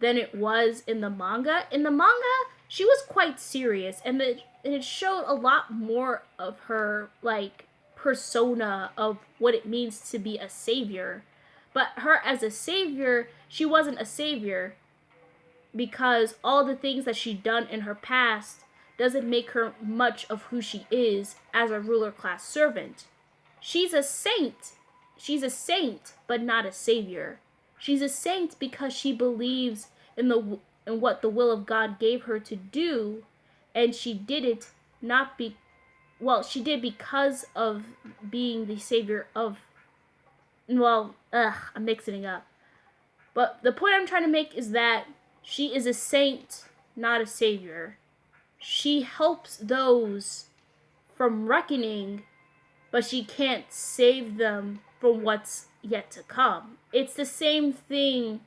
than it was in the manga. In the manga, she was quite serious, and it showed a lot more of her like persona of what it means to be a savior. But her as a savior, she wasn't a savior because all the things that she'd done in her past doesn't make her much of who she is as a ruler class servant. She's a saint. She's a saint, but not a savior. She's a saint because she believes in what the will of God gave her to do, and she did it she did because of being the savior of I'm mixing it up. But the point I'm trying to make is that she is a saint, not a savior. She helps those from reckoning, but she can't save them from what's yet to come. It's the same thing.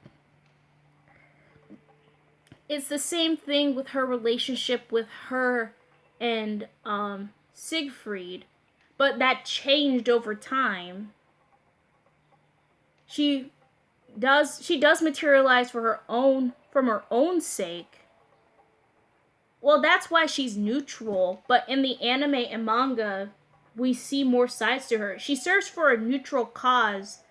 It's the same thing with her relationship with her and Siegfried, but that changed over time. She does materialize from her own sake. Well, that's why she's neutral, but in the anime and manga, we see more sides to her. She serves for a neutral cause,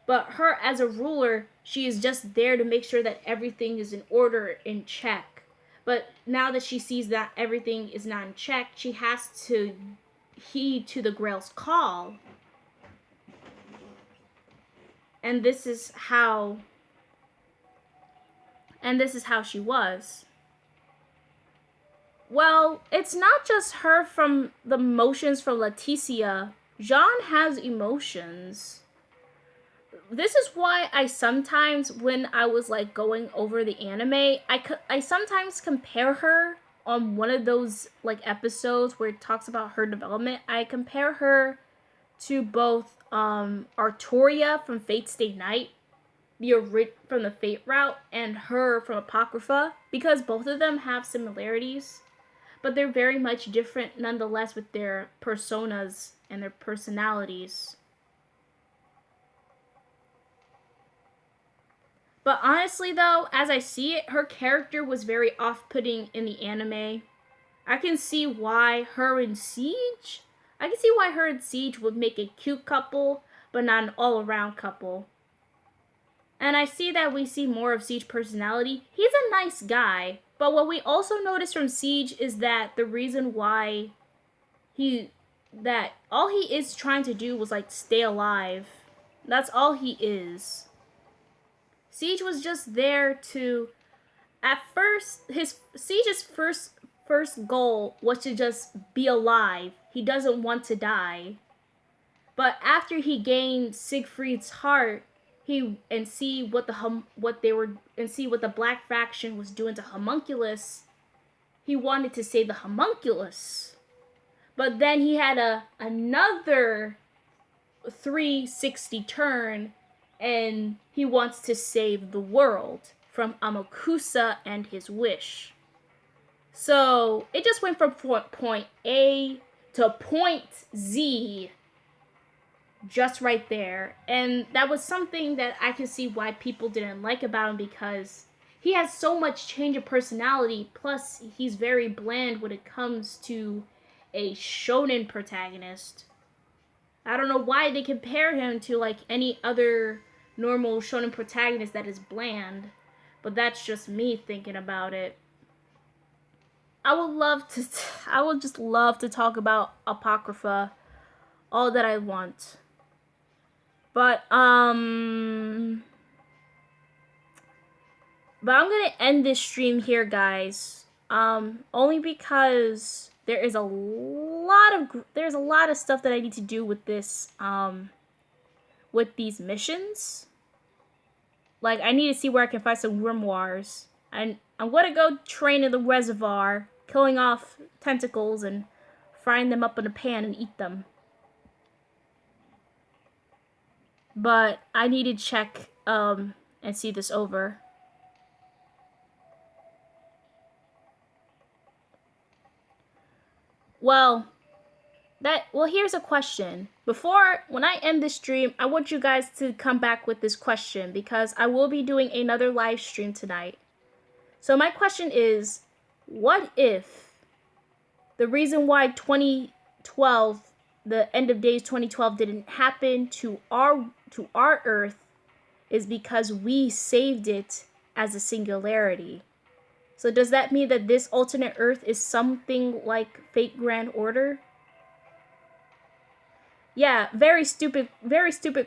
but her as a ruler, she is just there to make sure that everything is in order, in check. But now that she sees that everything is not in check, she has to heed to the Grail's call. And this is how she was. Well, it's not just her from the emotions from Leticia. Jean has emotions. This is why I sometimes, when I was like going over the anime, I sometimes compare her on one of those like episodes where it talks about her development. I compare her to both Artoria from Fate Stay Night, from the Fate route, and her from Apocrypha, because both of them have similarities, but they're very much different nonetheless with their personas and their personalities. But honestly though, as I see it, her character was very off-putting in the anime. I can see why her and Siege would make a cute couple, but not an all-around couple. And I see that we see more of Siege's personality. He's a nice guy, but what we also notice from Siege is that the reason why all he is trying to do was like stay alive. That's all he is. Siege was just there to, at first, Siege's first goal was to just be alive. He doesn't want to die. But after he gained Siegfried's heart, see what the Black Faction was doing to Homunculus, he wanted to save the Homunculus. But then he had another 360 turn, and he wants to save the world from Amakusa and his wish. So it just went from point A to point Z, just right there. And that was something that I can see why people didn't like about him, because he has so much change of personality, plus he's very bland when it comes to a shonen protagonist. I don't know why they compare him to like any other normal shonen protagonist that is bland, but that's just me thinking about it. I would just love to talk about Apocrypha all that I want. But I'm gonna end this stream here, guys. Only because there's a lot of stuff that I need to do with this with these missions. Like, I need to see where I can find some grimoires. And I'm gonna go train in the reservoir, killing off tentacles and frying them up in a pan and eat them. But I need to check and see this over. Well, here's a question. When I end this stream, I want you guys to come back with this question, because I will be doing another live stream tonight. So my question is, what if the reason why 2012, the end of days 2012 didn't happen to our Earth is because we saved it as a singularity? So does that mean that this alternate Earth is something like Fate Grand Order? Yeah, very stupid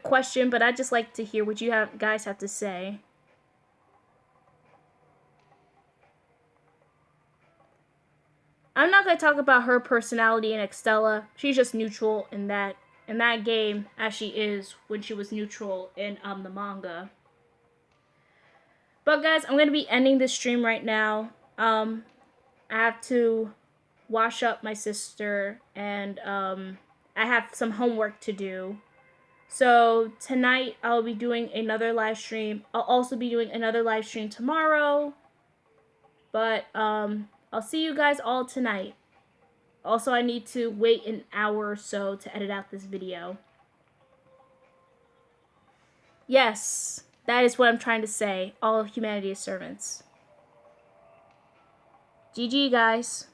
question, but I'd just like to hear what you guys have to say. I'm not going to talk about her personality in Extella. She's just neutral in that game, as she is when she was neutral in the manga. But guys, I'm going to be ending this stream right now. I have to wash up my sister, and I have some homework to do. So tonight I'll be doing another live stream. I'll also be doing another live stream tomorrow. But I'll see you guys all tonight. Also, I need to wait an hour or so to edit out this video. Yes, that is what I'm trying to say. All of humanity is servants. GG, guys.